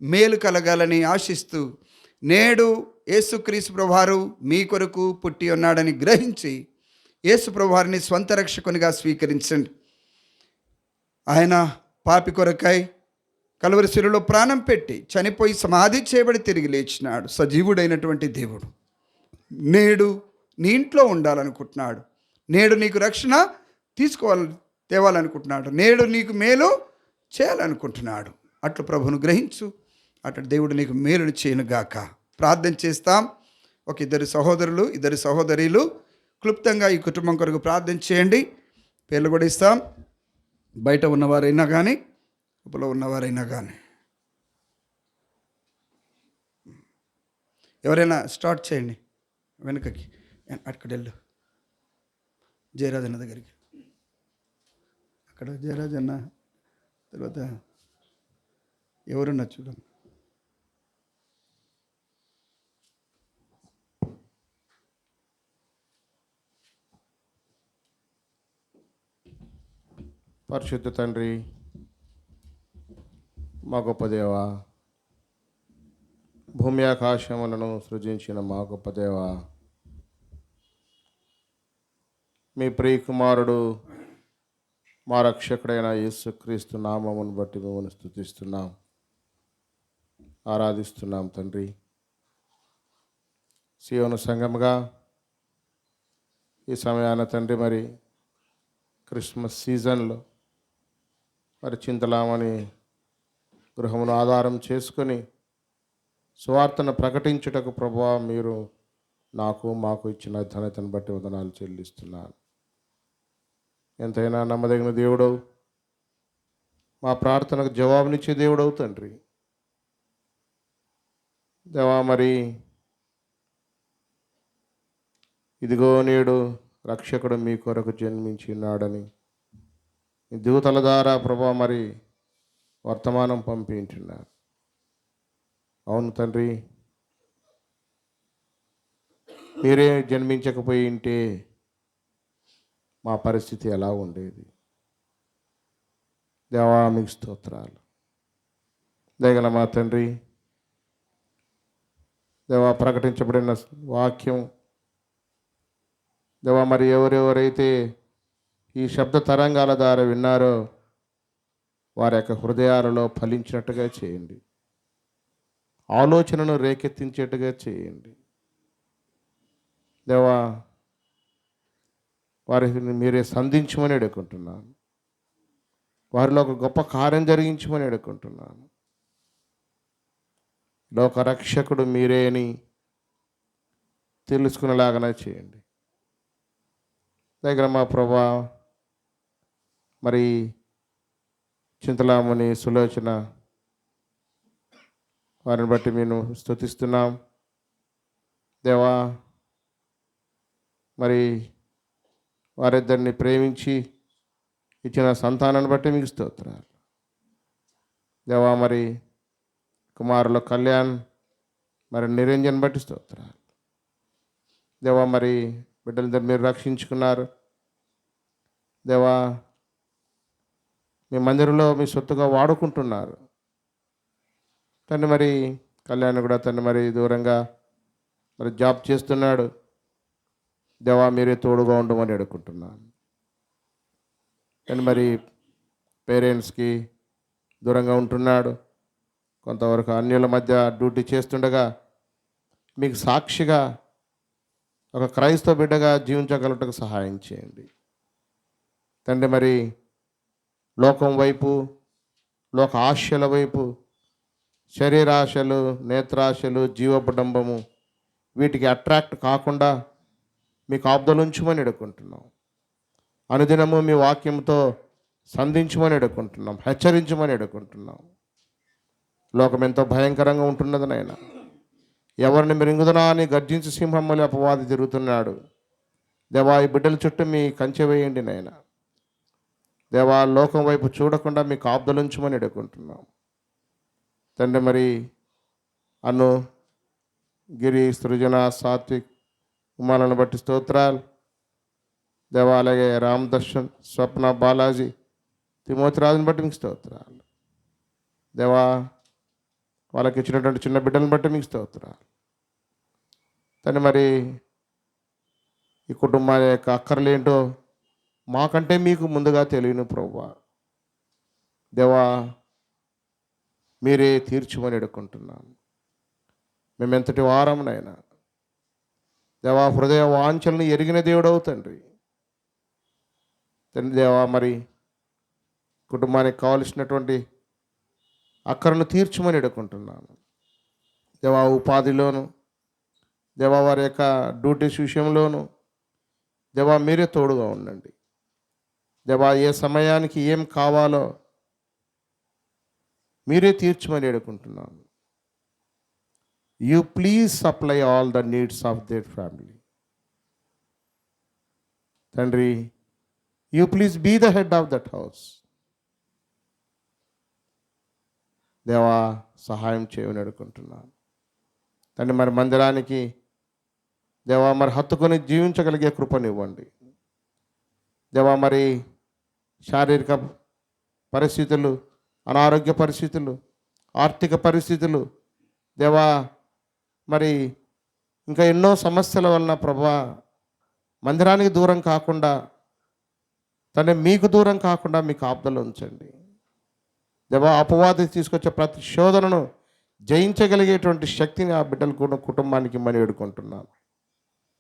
మేలు కలగాలని ఆశిస్తూ, నేడు యేసుక్రీస్తు ప్రభువారు మీ కొరకు పుట్టి ఉన్నాడని గ్రహించి యేసు ప్రభువారిని స్వంత రక్షకునిగా స్వీకరించండి. ఆయన పాపి కొరకై కలువరి శిలువలో ప్రాణం పెట్టి చనిపోయి సమాధి చేయబడి తిరిగి లేచినాడు. సజీవుడైనటువంటి దేవుడు నేడు నీ ఇంట్లో ఉండాలనుకుంటున్నాడు. నేడు నీకు రక్షణ తేవాలనుకుంటున్నాడు. నేడు నీకు మేలు చేయాలనుకుంటున్నాడు. అట్లు ప్రభువును గ్రహించు, అటు దేవుడు నీకు మేలును చేయనుగాక. ప్రార్థన చేస్తాం. ఒక 2 సహోదరులు 2 సహోదరీలు క్లుప్తంగా ఈ కుటుంబం కొరకు ప్రార్థన చేయండి. పేర్లు కూడా ఇస్తాం. బయట ఉన్నవారైనా కానీ, లోపల ఉన్నవారైనా కానీ, ఎవరైనా స్టార్ట్ చేయండి. వెనుకకి అక్కడ వెళ్ళు, జయరాజన్న దగ్గరికి. అక్కడ జయరాజన్న తర్వాత ఎవరున్నా చూడండి. పరిశుద్ధ తండ్రి, మా గొప్ప దేవ, భూమి ఆకాశములను సృజించిన మా గొప్ప దేవ, మీ ప్రియ కుమారుడు మా రక్షకుడైన యేసుక్రీస్తు నామమును బట్టి మిమ్మల్ని స్తుతిస్తున్నాం, ఆరాధిస్తున్నాం తండ్రి. సియోను సంఘముగా ఈ సమయాన తండ్రి మరి క్రిస్మస్ సీజన్లో మరి చింతలామని గృహమును ఆధారం చేసుకొని సువార్తను ప్రకటించుటకు ప్రభువా మీరు మాకు ఇచ్చిన ఘనతను బట్టి వందనాలు చెల్లిస్తున్నాను. ఎంతైనా నమ్మదగిన దేవుడవు, మా ప్రార్థనకు జవాబునిచ్చే దేవుడవు తండ్రి. దేవా మరి ఇదిగో నేడు రక్షకుడు మీ కొరకు జన్మించినాడని ఈ దూతల ద్వారా ప్రభా మరి వర్తమానం పంపించున్నారు. అవును తండ్రి, మీరే జన్మించకపోయి ఉంటే మా పరిస్థితి ఎలా ఉండేది? దేవా మీకు స్తోత్రాలు. దయగల మా తండ్రి, దేవా ప్రకటించబడిన వాక్యం దేవా మరి ఎవరెవరైతే ఈ శబ్ద తరంగాల ద్వారా విన్నారో వారి యొక్క హృదయాలలో ఫలించినట్టుగా చేయండి, ఆలోచనను రేకెత్తించేట్టుగా చేయండి. దేవా వారిని మీరే సంధించమని అడుగుకుంటున్నాను, వారిలో ఒక గొప్ప కార్యం జరిగించమని అడుగుకుంటున్నాను. లోకరక్షకుడు మీరే అని తెలుసుకునేలాగానే చేయండి. దగ్గర మా ప్రభా మరి చింతలామణి సులోచన వారిని బట్టి మేము స్తుతిస్తున్నాం దేవా. మరి వారిద్దరిని ప్రేమించి ఇచ్చిన సంతానాన్ని బట్టి మీకు స్తోత్రాలు దేవా. మరి కుమారుల కళ్యాణ్ మరి నిరంజన్ బట్టి స్తోత్రాలు దేవా. మరి బిడ్డలిద్దరు మీరు రక్షించుకున్నారు దేవా. మీ మందిరంలో మీ సొత్తుగా వాడుకుంటున్నారు తను. మరి కళ్యాణ్ కూడా తను మరి దూరంగా మరి జాబ్ చేస్తున్నాడు దేవా. మీరే తోడుగా ఉండమని అడుగుకుంటున్నాను. తను మరి పేరెంట్స్కి దూరంగా ఉంటున్నాడు, కొంతవరకు అన్యుల మధ్య డ్యూటీ చేస్తుండగా మీకు సాక్షిగా ఒక క్రైస్తవ బిడ్డగా జీవించగలటకు సహాయం చేయండి తండ్రి. మరి లోకం వైపు, లోక ఆశల వైపు, శరీరాశలు, నేత్రాశలు, జీవపడంబము వీటికి అట్రాక్ట్ కాకుండా మీకు ఆబ్దలుంచమని ఎడుకుంటున్నాం. అనుదినము మీ వాక్యంతో సంధించమని ఎడుకుంటున్నాం, హెచ్చరించమని ఎడుకుంటున్నాం. లోకం ఎంతో భయంకరంగా ఉంటున్నది నాయన. ఎవరిని మిరింగుదనా అని గర్జించి సింహమ్మలి అపవాది తిరుగుతున్నాడు దేవా. ఈ బిడ్డల చుట్టూ మీ కంచె వేయండి నాయన దేవా. లోకం వైపు చూడకుండా మీకు ఆబ్దలుంచమని ఎడుకుంటున్నాం తండ్రి. మరి అను గిరి, సృజన, సాత్విక్, ఉమాలను బట్టి స్తోత్రాలు దేవా. అలాగే రామ్ దర్శన్, స్వప్న, బాలాజీ, తిమోతిరాజుని బట్టి మీకు స్తోత్రాలు దేవా. వాళ్ళకి ఇచ్చినటువంటి చిన్న బిడ్డలను బట్టి మీకు స్తోత్రాలు తను. మరి ఈ కుటుంబాల యొక్క అక్కర్లేంటో మాకంటే మీకు ముందుగా తెలియను ప్రభువా దేవా. మీరే తీర్చుమని ఎడుకుంటున్నాను. మేమెంతటి వారమునైనా దేవా, హృదయ వాంఛలను ఎరిగిన దేవుడవు తండ్రి. తండ్రి దేవా, మరి కుటుంబానికి కావలసినటువంటి అక్కరను తీర్చుమని ఎడుకుంటున్నాను దేవా. ఉపాధిలోను దేవా, వారి యొక్క డ్యూటీస్ విషయంలోను దేవా మీరే తోడుగా ఉండండి దేవా. ఏ సమయానికి ఏం కావాలో మీరే తీర్చుమని ఎడుకుంటున్నాను. You please supply all the needs of their family తండ్రి. You please be the head of that house దేవా. సహాయం చేయమని అడుగుకుంటున్నాను తండ్రి. మరి మందిరానికి దేవా మరి హత్తుకొని జీవించగలిగే కృపనివ్వండి దేవా. మరి శారీరక పరిస్థితులు, అనారోగ్య పరిస్థితులు, ఆర్థిక పరిస్థితులు దేవా, మరి ఇంకా ఎన్నో సమస్యల వలన ప్రభా మందిరానికి దూరం కాకుండా తను మీకు దూరం కాకుండా మీకు ఆప్దలు ఉంచండి దేవా. అపవాది తీసుకొచ్చే ప్రతి శోధనను జయించగలిగేటువంటి శక్తిని ఆ బిడ్డలకు, కుటుంబానికి మని వేడుకుంటున్నాను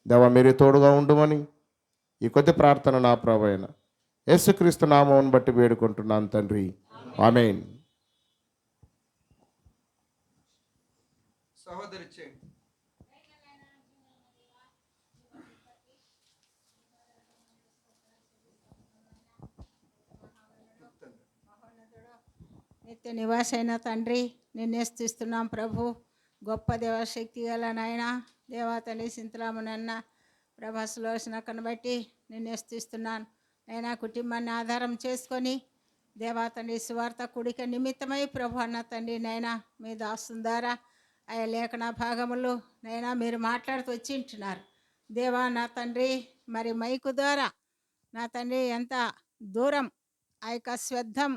దేవా. మీరే తోడుగా ఉండమని ఈ కొద్ది ప్రార్థన నా ప్రభువైన యేసుక్రీస్తు నామమును బట్టి వేడుకుంటున్నాను తండ్రి. ఆమేన్. సహోదరి చేయండి. నిత్య నివాసైన తండ్రి, నిన్నే స్తుతిస్తున్నాం ప్రభు. గొప్ప దేవశక్తి గల నాయన దేవా తండ్రి, సింతలామునన్న ప్రభా సులోచనకను బట్టి నిన్నే స్తుతిస్తున్నాను నైనా. కుటుంబాన్ని ఆధారం చేసుకొని దేవా తండ్రి సువార్త కుడిక నిమిత్తమై ప్రభు అన్న తండ్రి నైనా మీ దాసుని ద్వారా ఆయా లేఖన భాగములు నైనా మీరు మాట్లాడుతూ వచ్చి ఉంటున్నారు దేవా. నా తండ్రి మరి మైకు ద్వారా నా తండ్రి ఎంత దూరం ఆ యొక్క శ్రద్ధం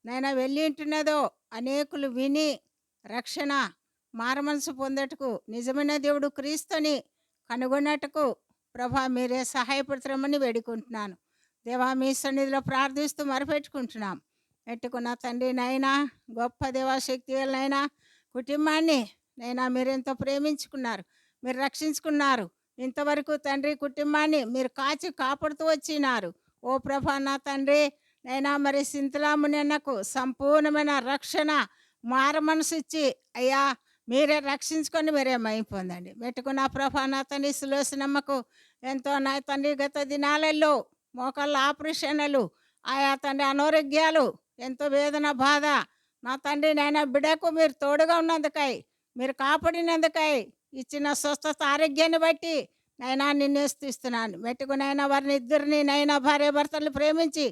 నైనా వెళ్ళి ఉంటున్నదో అనేకులు విని రక్షణ మారమనసు పొందటకు నిజమైన దేవుడు క్రీస్తుని కనుగొన్నట్టుకు ప్రభా మీరే సహాయపడుతున్నామని వేడుకుంటున్నాను దేవా. మీ సన్నిధిలో ప్రార్థిస్తూ మొరపెట్టుకుంటున్నాం. పెట్టుకున్న తండ్రి నైనా, గొప్ప దేవాశక్తి నైనా కుటుంబాన్ని నైనా మీరెంతో ప్రేమించుకున్నారు, మీరు రక్షించుకున్నారు. ఇంతవరకు తండ్రి కుటుంబాన్ని మీరు కాచి కాపాడుతూ వచ్చినారు ఓ ప్రభా. నా తండ్రి నైనా మరి సింతలామునకు సంపూర్ణమైన రక్షణ మార మనసు ఇచ్చి అయ్యా మీరే రక్షించుకొని మీరే మహిమ పొందండి. పెట్టుకున్న ప్రభా నా తండ్రి సులోచనమ్మకు ఎంతో నా తండ్రి గత దినాలలో మోకాళ్ళ ఆపరేషన్లు, ఆయా తండ్రి అనారోగ్యాలు, ఎంతో వేదన బాధ, నా తండ్రి నాయన బిడ్డకు మీరు తోడుగా ఉన్నందుకై, మీరు కాపాడినందుకై, ఇచ్చిన స్వస్థత ఆరోగ్యాన్ని బట్టి నైనా నిన్నే స్తుతిస్తున్నాను. మెట్టుకునైనా వారిని ఇద్దరిని నైనా భార్య భర్తలు ప్రేమించి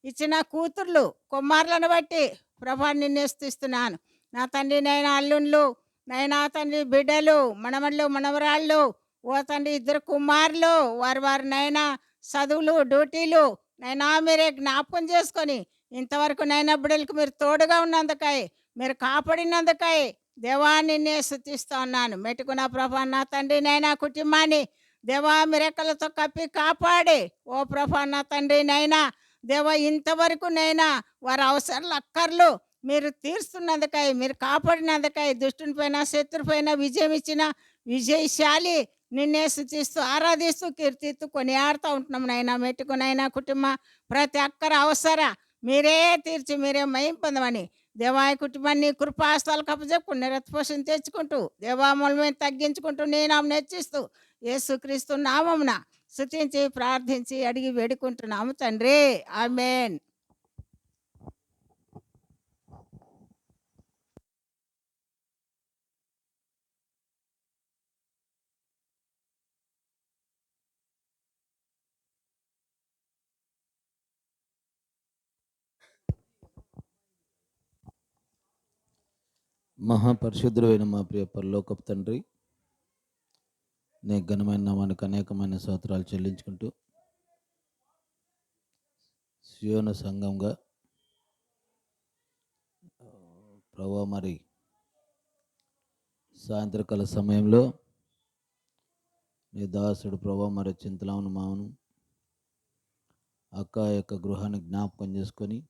ఇచ్చిన కూతుర్లు కుమారులను బట్టి ప్రభా నిన్నే స్తుతిస్తున్నాను. నా తండ్రి నైనా అల్లుళ్ళు, నైనా తండ్రి బిడ్డలు, మనమళ్ళు మనవరాళ్ళు, ఓ తండ్రి ఇద్దరు కుమారులు, వారి నైనా చదువులు డ్యూటీలు నైనా మీరే జ్ఞాపకం చేసుకొని ఇంతవరకు నైనా బిడ్డలకు మీరు తోడుగా ఉన్నందుకై, మీరు కాపాడినందుకై దేవా నిన్నే స్తుతిస్తా ఉన్నాను. మెట్టుకున్న ప్రభా నా తండ్రి నైనా కుటుంబాన్ని దేవా మిరెక్కలతో కప్పి కాపాడి, ఓ ప్రభా నా తండ్రి నైనా దేవా ఇంతవరకు నైనా వారి అవసరాలు అక్కర్లు మీరు తీరుస్తున్నందుకై, మీరు కాపాడినందుకై, దుష్టుని పైన శత్రు పైన విజయం ఇచ్చిన విజయశాలి నిన్నే స్తుతిస్తూ ఆరాధిస్తూ కీర్తిస్తూ కొనియాడుతూ ఉంటున్నాం నైనా. మెట్టుకునైనా కుటుంబ ప్రతి ఒక్కరి అవసర మీరే తీర్చి మీరే మహిమ పొందమని దేవా ఈ కుటుంబాన్ని కృపాస్తాలకు అప్పచెప్పుకుని రథపోషణ తెచ్చుకుంటూ దేవామూలమైన తగ్గించుకుంటూ నేను హెచ్చిస్తూ యేసుక్రీస్తు నామమున స్తుతించి ప్రార్థించి అడిగి వేడుకుంటున్నాము తండ్రి. ఆమేన్. మహాపరిశుద్ధుడైన మా ప్రియ పరలోకపు తండ్రి, నీ ఘనమైన నామానికి అనేకమైన స్తోత్రాలు చెల్లించుకుంటూ సియోను సంఘంగా ప్రభా మరి సాయంత్రకాల సమయంలో నీ దాసుడు ప్రభా మరి చింతలావును మావును అక్క యొక్క గృహాన్ని జ్ఞాపకం చేసుకొని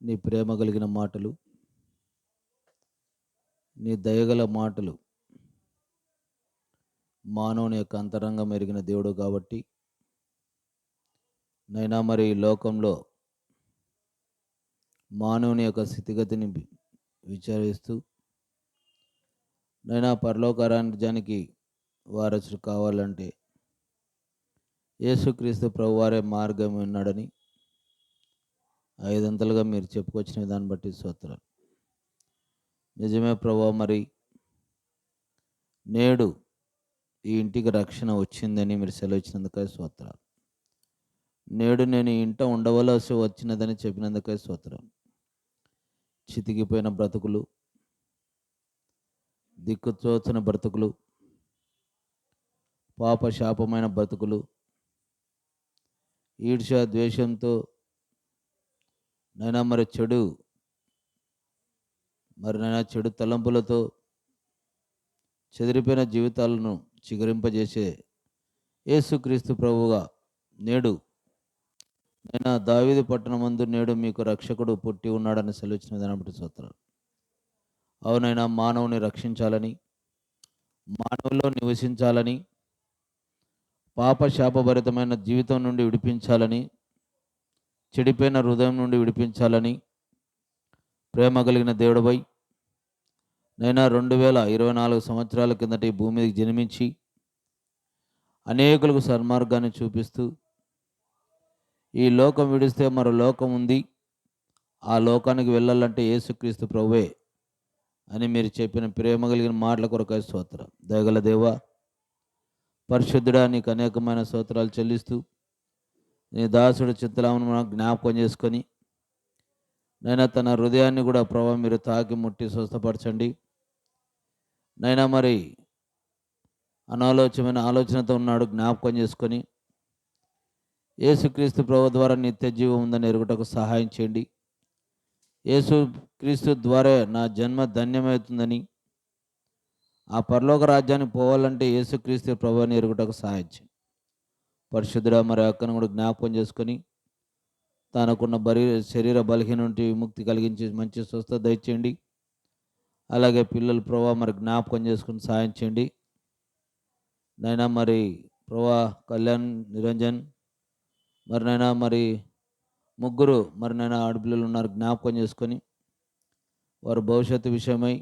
నీ ప్రేమ కలిగిన మాటలు, నీ దయగల మాటలు, మానవుని యొక్క అంతరంగం ఎరిగిన దేవుడు కాబట్టి నైనా మరి ఈ లోకంలో మానవుని యొక్క స్థితిగతిని విచారిస్తూ నైనా పరలోక రాజ్యానికి వారసుడు కావాలంటే యేసుక్రీస్తు ప్రభువారే మార్గం ఉన్నాడని ఐదంతలుగా మీరు చెప్పుకొచ్చిన దాన్ని బట్టి స్తోత్రాలు. నిజమే ప్రభా, మరి నేడు ఈ ఇంటికి రక్షణ వచ్చిందని మీరు సెలవిచ్చినందుకై స్తోత్రాలు. నేడు నేను ఈ ఇంట ఉండవలసి వచ్చినదని చెప్పినందుకై స్తోత్రాలు. చితికిపోయిన బ్రతుకులు, దిక్కుతోచన బ్రతుకులు, పాప శాపమైన బ్రతుకులు, ఈర్ష్య ద్వేషంతో నైనా మరి చెడు తలంపులతో చెదిరిపోయిన జీవితాలను చిగురింపజేసే యేసుక్రీస్తు ప్రభువుగా నేడు నైనా దావీదు పట్టణమందు నేడు మీకు రక్షకుడు పుట్టి ఉన్నాడని సెలవిచ్చిన దాన్ని బట్టి స్తోత్రాలు. అవునైనా మానవుని రక్షించాలని, మానవుల్లో నివసించాలని, పాప శాపభరితమైన జీవితం నుండి విడిపించాలని, చెడిపోయిన హృదయం నుండి విడిపించాలని ప్రేమ కలిగిన దేవుడిపై నైనా 2024 సంవత్సరాల కిందట ఈ భూమి మీదకి జన్మించి అనేకులకు సన్మార్గాన్ని చూపిస్తూ ఈ లోకం విడిస్తే మరో లోకం ఉంది, ఆ లోకానికి వెళ్ళాలంటే యేసుక్రీస్తు ప్రభువే అని మీరు చెప్పిన ప్రేమ కలిగిన మాటల కొరకై స్తోత్రం. దయగల దేవా, పరిశుద్ధుడా, నీకు అనేకమైన స్తోత్రాలు చెల్లిస్తూ నీ దాసుడు చింతలామును జ్ఞాపకం చేసుకొని నైనా తన హృదయాన్ని కూడా ప్రభావ మీరు తాకి ముట్టి స్వస్థపరచండి. నైనా మరి అనాలోచమైన ఆలోచనతో ఉన్నాడు, జ్ఞాపకం చేసుకొని యేసుక్రీస్తు ప్రభు ద్వారా నిత్య జీవం ఉందని ఎరుగుటకు సహాయం చేయండి. యేసుక్రీస్తు ద్వారా నా జన్మ ధన్యమవుతుందని, ఆ పరలోక రాజ్యానికి పోవాలంటే యేసుక్రీస్తు ప్రభుని ఎరుగుటకు సహాయం చేయండి. పరిశుద్ధుడా, మరి అక్కను కూడా జ్ఞాపకం చేసుకొని తనకున్న శరీర బలహీన నుండి విముక్తి కలిగించి మంచి స్వస్థత దయచేయండి. అలాగే పిల్లలు ప్రభా మరి జ్ఞాపకం చేసుకుని సహాయం చేయండి. నైనా మరి ప్రభా కళ్యాణ్, నిరంజన్, మరి నైనా మరి ముగ్గురు మరి నైనా ఆడపిల్లలు ఉన్నారు, జ్ఞాపకం చేసుకొని వారి భవిష్యత్తు విషయమై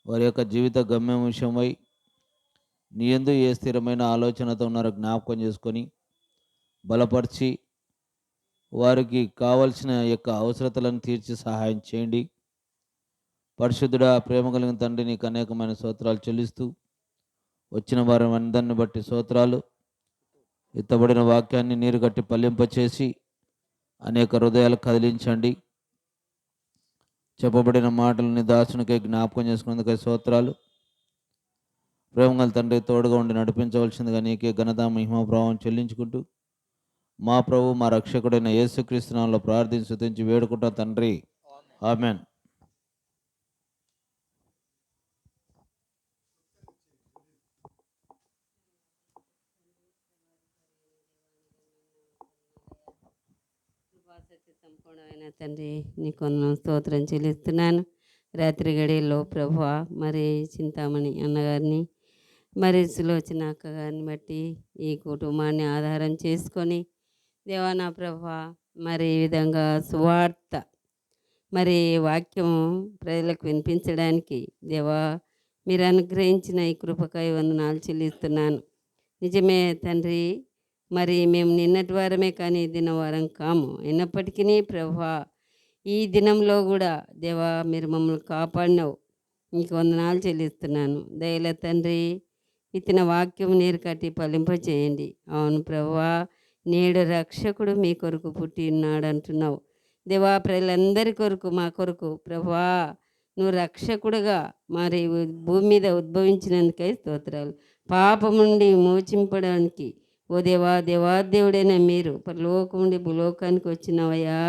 వారి యొక్క జీవిత గమ్యం విషయమై నీ యందు ఏ స్థిరమైన ఆలోచనతో ఉన్నారో జ్ఞాపకం చేసుకొని బలపరిచి వారికి కావలసిన యొక్క అవసరతలను తీర్చి సహాయం చేయండి. పరిశుద్ధుడా, ప్రేమ కలిగిన తండ్రి, నీకు అనేకమైన స్తోత్రాలు చెల్లిస్తూ వచ్చిన వారి అందరిని బట్టి స్తోత్రాలు. ఎత్తబడిన వాక్యాన్ని నీరు కట్టి పల్లింపచేసి అనేక హృదయాలు కదిలించండి. చెప్పబడిన మాటలని దాసునికై జ్ఞాపకం చేసుకున్నందుకై స్తోత్రాలు. ప్రేమగల తండ్రి, తోడుగా ఉండి నడిపించవలసిందిగా నీకే ఘనత మహిమ ప్రభావం చెల్లించుకుంటూ మా ప్రభు మా రక్షకుడైన యేసుక్రీస్తు నామములో ప్రార్థించి స్తుతించి వేడుకుంటా తండ్రి, ఆమెన్. కృపాసత్య సంపూర్ణమైన తండ్రి, నీకు వందనాలు, స్తోత్రం చెల్లిస్తున్నాను. రాత్రి గడియల్లో ప్రభువా, మరి చింతామణి అన్నగారిని, మరి సులోచన అక్క గారిని బట్టి ఈ కుటుంబాన్ని ఆధారం చేసుకొని దేవా నా ప్రభువా, మరి ఈ విధంగా సువార్త మరి వాక్యం ప్రజలకు వినిపించడానికి దేవా మీరు అనుగ్రహించిన ఈ కృపకై వందనాలు చెల్లిస్తున్నాను. నిజమే తండ్రి, మరి మేము నిన్నటి వారమే కానీ ఈ దిన వారం కాము. అయినప్పటికీ ప్రభువా, ఈ దినంలో కూడా దేవా మీరు మమ్మల్ని కాపాడినావు, నీకు వందనాలు చెల్లిస్తున్నాను. దయల తండ్రి, ఇతని వాక్యం నీరు కట్టి ఫలింపచేయండి. అవును ప్రభువా, నేడు రక్షకుడు మీ కొరకు పుట్టి ఉన్నాడు అంటున్నావు దేవా. ప్రజలందరి కొరకు, మా కొరకు ప్రభువా నువ్వు రక్షకుడుగా మరి భూమి మీద ఉద్భవించినందుకై స్తోత్రాలు. పాపం నుండి మోచింపడానికి ఓ దేవా, దేవాదేవుడైన మీరు పరలోకం నుండి భూలోకానికి వచ్చినవయ్యా.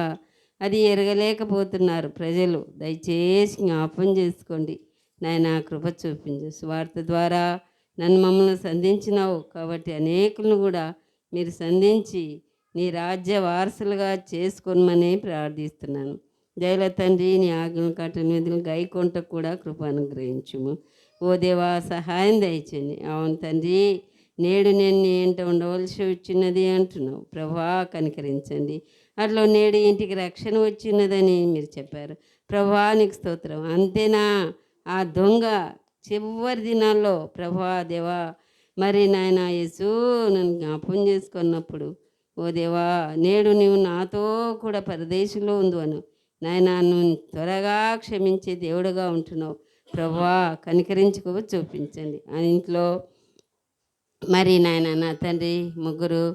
అది ఎరగలేకపోతున్నారు ప్రజలు. దయచేసి జ్ఞాపం చేసుకోండి నాయన, కృప చూపించు. స్వార్థ ద్వారా నన్ను మమ్మల్ని సంధించినావు కాబట్టి అనేకులను కూడా మీరు సంధించి నీ రాజ్య వారసులుగా చేసుకోమని ప్రార్థిస్తున్నాను. దయల తండ్రి, నీ ఆజ్ఞలు కట్టని విధులు గైకొంట కూడా కృప అనుగ్రహించుము. ఓ దేవా, సహాయం దయచేయండి. అవును తండ్రి, నేడు నేను నీ ఇంట ఉండవలసి వచ్చినది అంటున్నావు ప్రభా, కనికరించండి. అట్లా నేడు ఇంటికి రక్షణ వచ్చినదని మీరు చెప్పారు ప్రభా, నీకు స్తోత్రం. అంతేనా, ఆ దొంగ చివరి దినాల్లో ప్రభా దేవా మరి నాయన యేసు నన్ను జ్ఞాపం చేసుకున్నప్పుడు ఓ దేవా, నేడు నీవు నాతో కూడా పరదేశంలో ఉందువను నాయన, నువ్వు త్వరగా క్షమించే దేవుడుగా ఉంటున్నావు ప్రభా, కనికరించుకో చూపించండి. ఆ ఇంట్లో మరి నాయన నా తండ్రి ముగ్గురు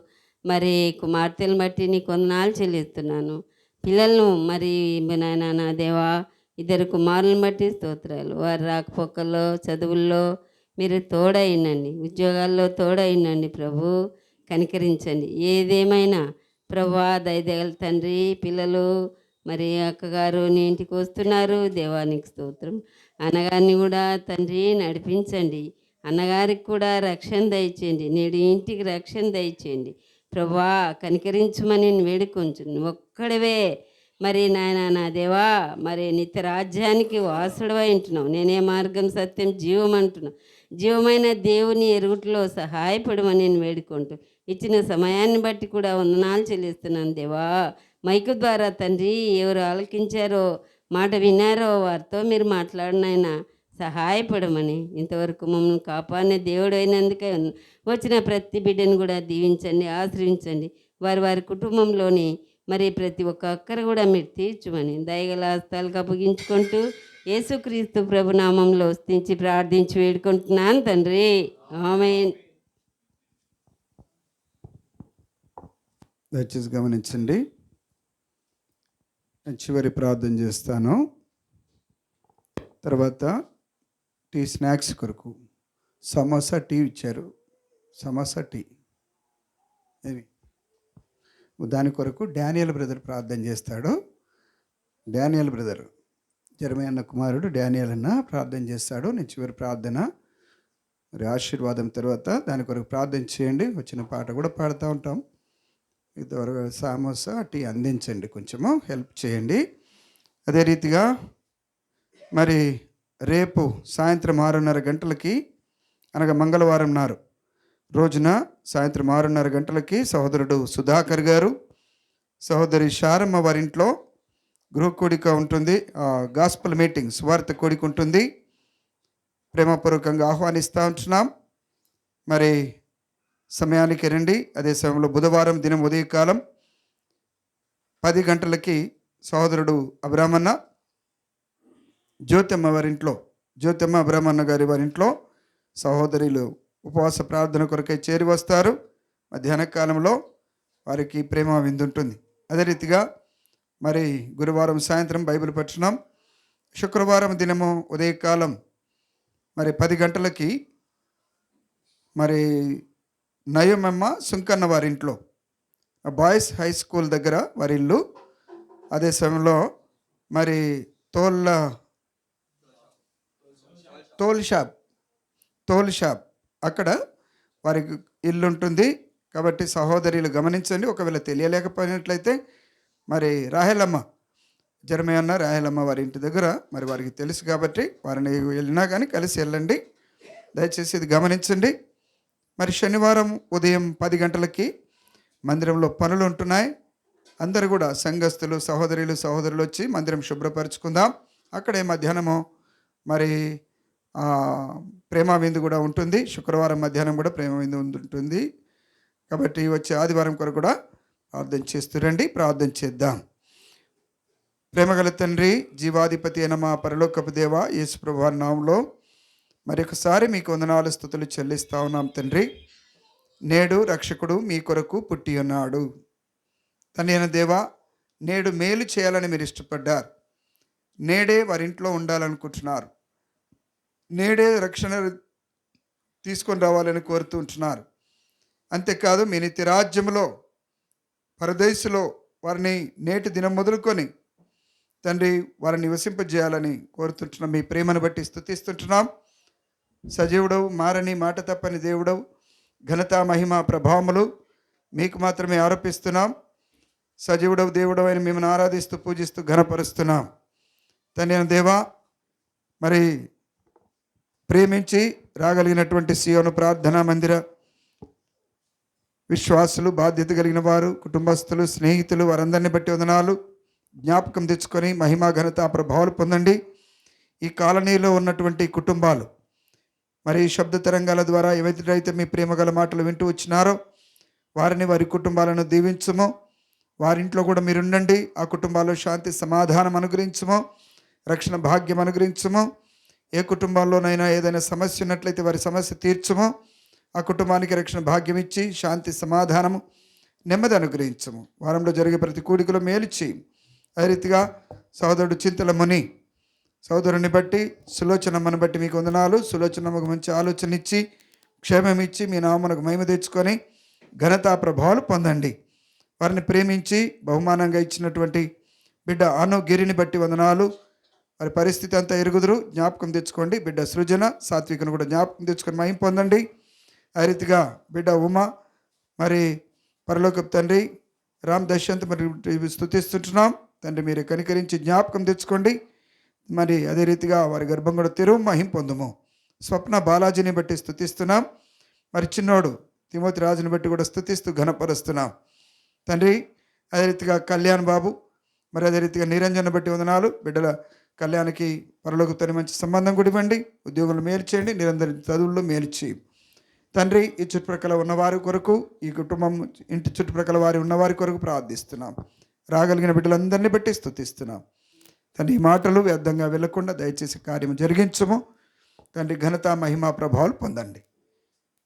మరి కుమార్తెలను బట్టి నీకు వందనాలు చెల్లిస్తున్నాను. పిల్లలను మరి నాయన నా దేవా, 2 కుమారులను బట్టి స్తోత్రాలు. వారి రాకపోకల్లో, చదువుల్లో మీరు తోడైనండి, ఉద్యోగాల్లో తోడైనండి ప్రభు, కనికరించండి. ఏదేమైనా ప్రభా దయదగల తండ్రి, పిల్లలు మరి అక్కగారు నీ ఇంటికి వస్తున్నారు దేవానికి స్తోత్రం. అన్నగారిని కూడా తండ్రి నడిపించండి. అన్నగారికి కూడా రక్షణ దయచేయండి. నేడు ఇంటికి రక్షణ దయచేయండి ప్రభా, కనికరించమని వేడుకొంచు. ఒక్కడవే మరి నాయన నా దేవా, మరి నిత్య రాజ్యానికి వాసుడవై ఉంటున్నావు. నేనే మార్గం, సత్యం, జీవం అంటున్నావు. జీవమైన దేవుని ఎరుగుట్లో సహాయపడమని నేను వేడుకుంటూ ఇచ్చిన సమయాన్ని బట్టి కూడా వందనాలు చెల్లిస్తున్నాను దేవా. మైకు ద్వారా తండ్రి ఎవరు ఆలకించారో, మాట విన్నారో వారితో మీరు మాట్లాడినైనా సహాయపడమని, ఇంతవరకు మమ్మల్ని కాపాడిన దేవుడు అయినందుకే వచ్చిన ప్రతి బిడ్డను కూడా దీవించండి, ఆశ్రయించండి. వారి వారి కుటుంబంలోని మరి ప్రతి ఒక్క అక్కర కూడా మీరు తీర్చుమని దయగల హస్తాలకు అప్పగించుకుంటూ యేసుక్రీస్తు ప్రభునామంలో స్తుతించి ప్రార్థించి వేడుకుంటున్నాను తండ్రి, ఆమేన్. దయచేసి గమనించండి, నేను చివరి ప్రార్థన చేస్తాను. తర్వాత టీ స్నాక్స్ కొరకు సమోసా టీ ఇచ్చారు. సమోసా టీ ఏమి దాని కొరకు డానియల్ బ్రదర్ ప్రార్థన చేస్తాడు. డానియల్ బ్రదర్, జెరమయా అన్న కుమారుడు డానియల్ అన్న ప్రార్థన చేస్తాడు. నేను చివరి ప్రార్థన మరి ఆశీర్వాదం తర్వాత దాని కొరకు ప్రార్థన చేయండి. వచ్చిన పాట కూడా పాడుతూ ఉంటాం. ఇంతవరకు సమోసా టీ అందించండి, కొంచెము హెల్ప్ చేయండి. అదే రీతిగా మరి రేపు సాయంత్రం 6:30 గంటలకి, అనగా మంగళవారం నాడు రోజున సాయంత్రం 6:30 గంటలకి సహోదరుడు సుధాకర్ గారు, సహోదరి శారమ్మ వారింట్లో గృహ కూడిక ఉంటుంది. గాస్పల్ మీటింగ్, స్వార్థ కూడిక ఉంటుంది. ప్రేమపూర్వకంగా ఆహ్వానిస్తూ ఉంటున్నాం. మరి సమయానికి రండి. అదే సమయంలో బుధవారం దినం ఉదయకాలం 10 గంటలకి సహోదరుడు అబ్రాహ్మణ జ్యోతమ్మ వారింట్లో, జ్యోతమ్మ అబ్రాహ్మణ గారి వారింట్లో సహోదరులు ఉపవాస ప్రార్థన కొరకై చేరి వస్తారు. మధ్యాహ్న కాలంలో వారికి ప్రేమ విందుంటుంది. అదే రీతిగా మరి గురువారం సాయంత్రం బైబిల్ పఠనం, శుక్రవారం దినము ఉదయకాలం మరి 10 గంటలకి మరి నయమమ్మ సుంకన్న వారింట్లో, బాయ్స్ హై స్కూల్ దగ్గర వారి ఇల్లు. అదే సమయంలో మరి తోల్ షాప్ అక్కడ వారికి ఇల్లు ఉంటుంది. కాబట్టి సహోదరులు గమనించండి. ఒకవేళ తెలియలేకపోయినట్లయితే మరి రాహెలమ్మ జర్మయన్న రాహెలమ్మ వారి ఇంటి దగ్గర మరి వారికి తెలుసు కాబట్టి వారిని వెళ్ళినా కానీ కలిసి వెళ్ళండి. దయచేసి ఇది గమనించండి. మరి శనివారం ఉదయం 10 గంటలకి మందిరంలో పనులు ఉంటున్నాయి. అందరూ కూడా సంఘస్థులు సహోదరులు వచ్చి మందిరం శుభ్రపరచుకుందాం. అక్కడే మధ్యాహ్నము మరి ప్రేమ విందు కూడా ఉంటుంది. శుక్రవారం మధ్యాహ్నం కూడా ప్రేమ విందు ఉంటుంది. కాబట్టి వచ్చే ఆదివారం కొరకు కూడా ప్రార్థన చేస్తురండి. ప్రార్థన చేద్దాం. ప్రేమగల తండ్రి, జీవాధిపతి అయిన మా పరలోకపు దేవ, యేసు ప్రభువారి నామములో మరొకసారి మీకు వందనాలు స్తుతులు చెల్లిస్తా ఉన్నాం తండ్రి. నేడు రక్షకుడు మీ కొరకు పుట్టి ఉన్నాడు. తండ్రి అయిన దేవా, నేడు మేలు చేయాలని మీరు ఇష్టపడ్డారు. నేడే వారింట్లో ఉండాలనుకుంటున్నారు. నేడే రక్షణ తీసుకొని రావాలని కోరుతూ ఉంటున్నారు. అంతేకాదు మీ నిత్య రాజ్యంలో పరదేశులో వారిని నేటి దినం మొదలుకొని తండ్రి వారిని నివసింపజేయాలని కోరుతుంటున్నాం. మీ ప్రేమను బట్టి స్తుతిస్తుంటున్నాం. సజీవుడవు, మారని, మాట తప్పని దేవుడవు, ఘనత మహిమ ప్రభావములు మీకు మాత్రమే ఆరోపిస్తున్నాం. సజీవుడవు దేవుడవు అని మిమ్మల్ని ఆరాధిస్తూ పూజిస్తూ ఘనపరుస్తున్నాం. తండ్రి అయిన దేవా, మరి ప్రేమించి రాగలిగినటువంటి సియోను ప్రార్థనా మందిర విశ్వాసులు, బాధ్యత కలిగిన వారు, కుటుంబస్తులు, స్నేహితులు వారందరినీ బట్టి వందనాలు. జ్ఞాపకం తెచ్చుకొని మహిమా ఘనత ప్రభావాలు పొందండి. ఈ కాలనీలో ఉన్నటువంటి కుటుంబాలు మరి శబ్ద తరంగాల ద్వారా ఎవరైతే మీ ప్రేమ గల మాటలు వింటూ వచ్చినారో వారిని, వారి కుటుంబాలను దీవించుము. వారింట్లో కూడా మీరుండండి. ఆ కుటుంబాల్లో శాంతి సమాధానం అనుగ్రహించుము, రక్షణ భాగ్యం అనుగ్రహించుము. ఏ కుటుంబాల్లోనైనా ఏదైనా సమస్య ఉన్నట్లయితే వారి సమస్య తీర్చుము. ఆ కుటుంబానికి రక్షణ భాగ్యం ఇచ్చి శాంతి సమాధానము నెమ్మది అనుగ్రహించము. వారంలో జరిగే ప్రతి కూడికలో మేలు చేయి. అదే రీతిగా సహోదరుడు చింతల ముని సహోదరుని బట్టి, సులోచనమ్మను బట్టి మీకు వందనాలు. సులోచనమ్మకు మంచి ఆలోచన ఇచ్చి క్షేమం ఇచ్చి మీ నామమునకు మహిమ తెచ్చుకొని ఘనతా ప్రభావాలు పొందండి. వారిని ప్రేమించి బహుమానంగా ఇచ్చినటువంటి బిడ్డ గిరిని బట్టి వందనాలు. వారి పరిస్థితి అంతా ఎరుగుదురు, జ్ఞాపకం తెచ్చుకోండి. బిడ్డ సృజన సాత్వికను కూడా జ్ఞాపకం తెచ్చుకొని మహిమ పొందండి. ఆ రీతిగా బిడ్డ ఉమ, మరి పరలోకపు తండ్రి రామ్ దశంత్ మరి స్తుతిస్తుంటున్నాం. తండ్రి మీరు కనికరించి జ్ఞాపకం తెచ్చుకోండి. మరి అదే రీతిగా వారి గర్భం కూడా తెరువు, మహిమ పొందుము. స్వప్న బాలాజీని బట్టి స్తుతిస్తున్నాం. మరి చిన్నోడు తిమోతి రాజుని బట్టి కూడా స్తుతిస్తూ ఘనపరుస్తున్నాం తండ్రి. అదే రీతిగా కళ్యాణ్ బాబు, మరి అదే రీతిగా నిరంజన్ బట్టి వందనాలు. బిడ్డల కళ్యాణ్కి పరలోకతో మంచి సంబంధం కూడా ఇవ్వండి. ఉద్యోగులు మేలు చేయండి, నిరంతర చదువుల్లో మేలు చేయి తండ్రి. ఈ చుట్టుప్రక్కల ఉన్నవారి కొరకు, ఈ కుటుంబం ఇంటి చుట్టుప్రక్కల వారి ఉన్నవారి కొరకు ప్రార్థిస్తున్నాం. రాగలిగిన బిడ్డలందరినీ బట్టి స్తుతిస్తున్నాం తండ్రి. ఈ మాటలు వ్యర్థంగా వెళ్లకుండా దయచేసి కార్యం జరిగించము తండ్రి. ఘనత మహిమ ప్రభావాలు పొందండి.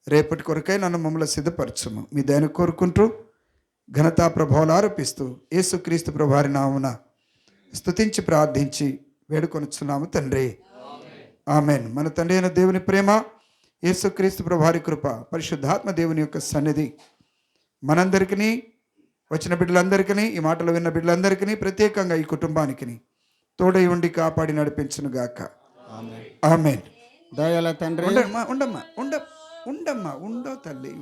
రేపటి కొరకై నన్ను మమ్మల్ని సిద్ధపరచము. మీ దయను కోరుకుంటూ ఘనతా ప్రభావాలు ఆరోపిస్తూ యేసుక్రీస్తు ప్రభువారి నామమున స్తుతించి ప్రార్థించి వేడుకొనుచున్నాము తండ్రి. ఆమెన్. మన తండ్రి అయిన దేవుని ప్రేమ, యేసుక్రీస్తు ప్రభువారి కృప, పరిశుద్ధాత్మ దేవుని యొక్క సన్నిధి మనందరికీ, వచ్చిన బిడ్డలందరికీ, ఈ మాటలు విన్న బిడ్డలందరికీ, ప్రత్యేకంగా ఈ కుటుంబానికి తోడై ఉండి కాపాడి నడిపించును గాక. ఆమెన్. దయల తండ్రి ఉండమ్మా ఉండో తల్లి.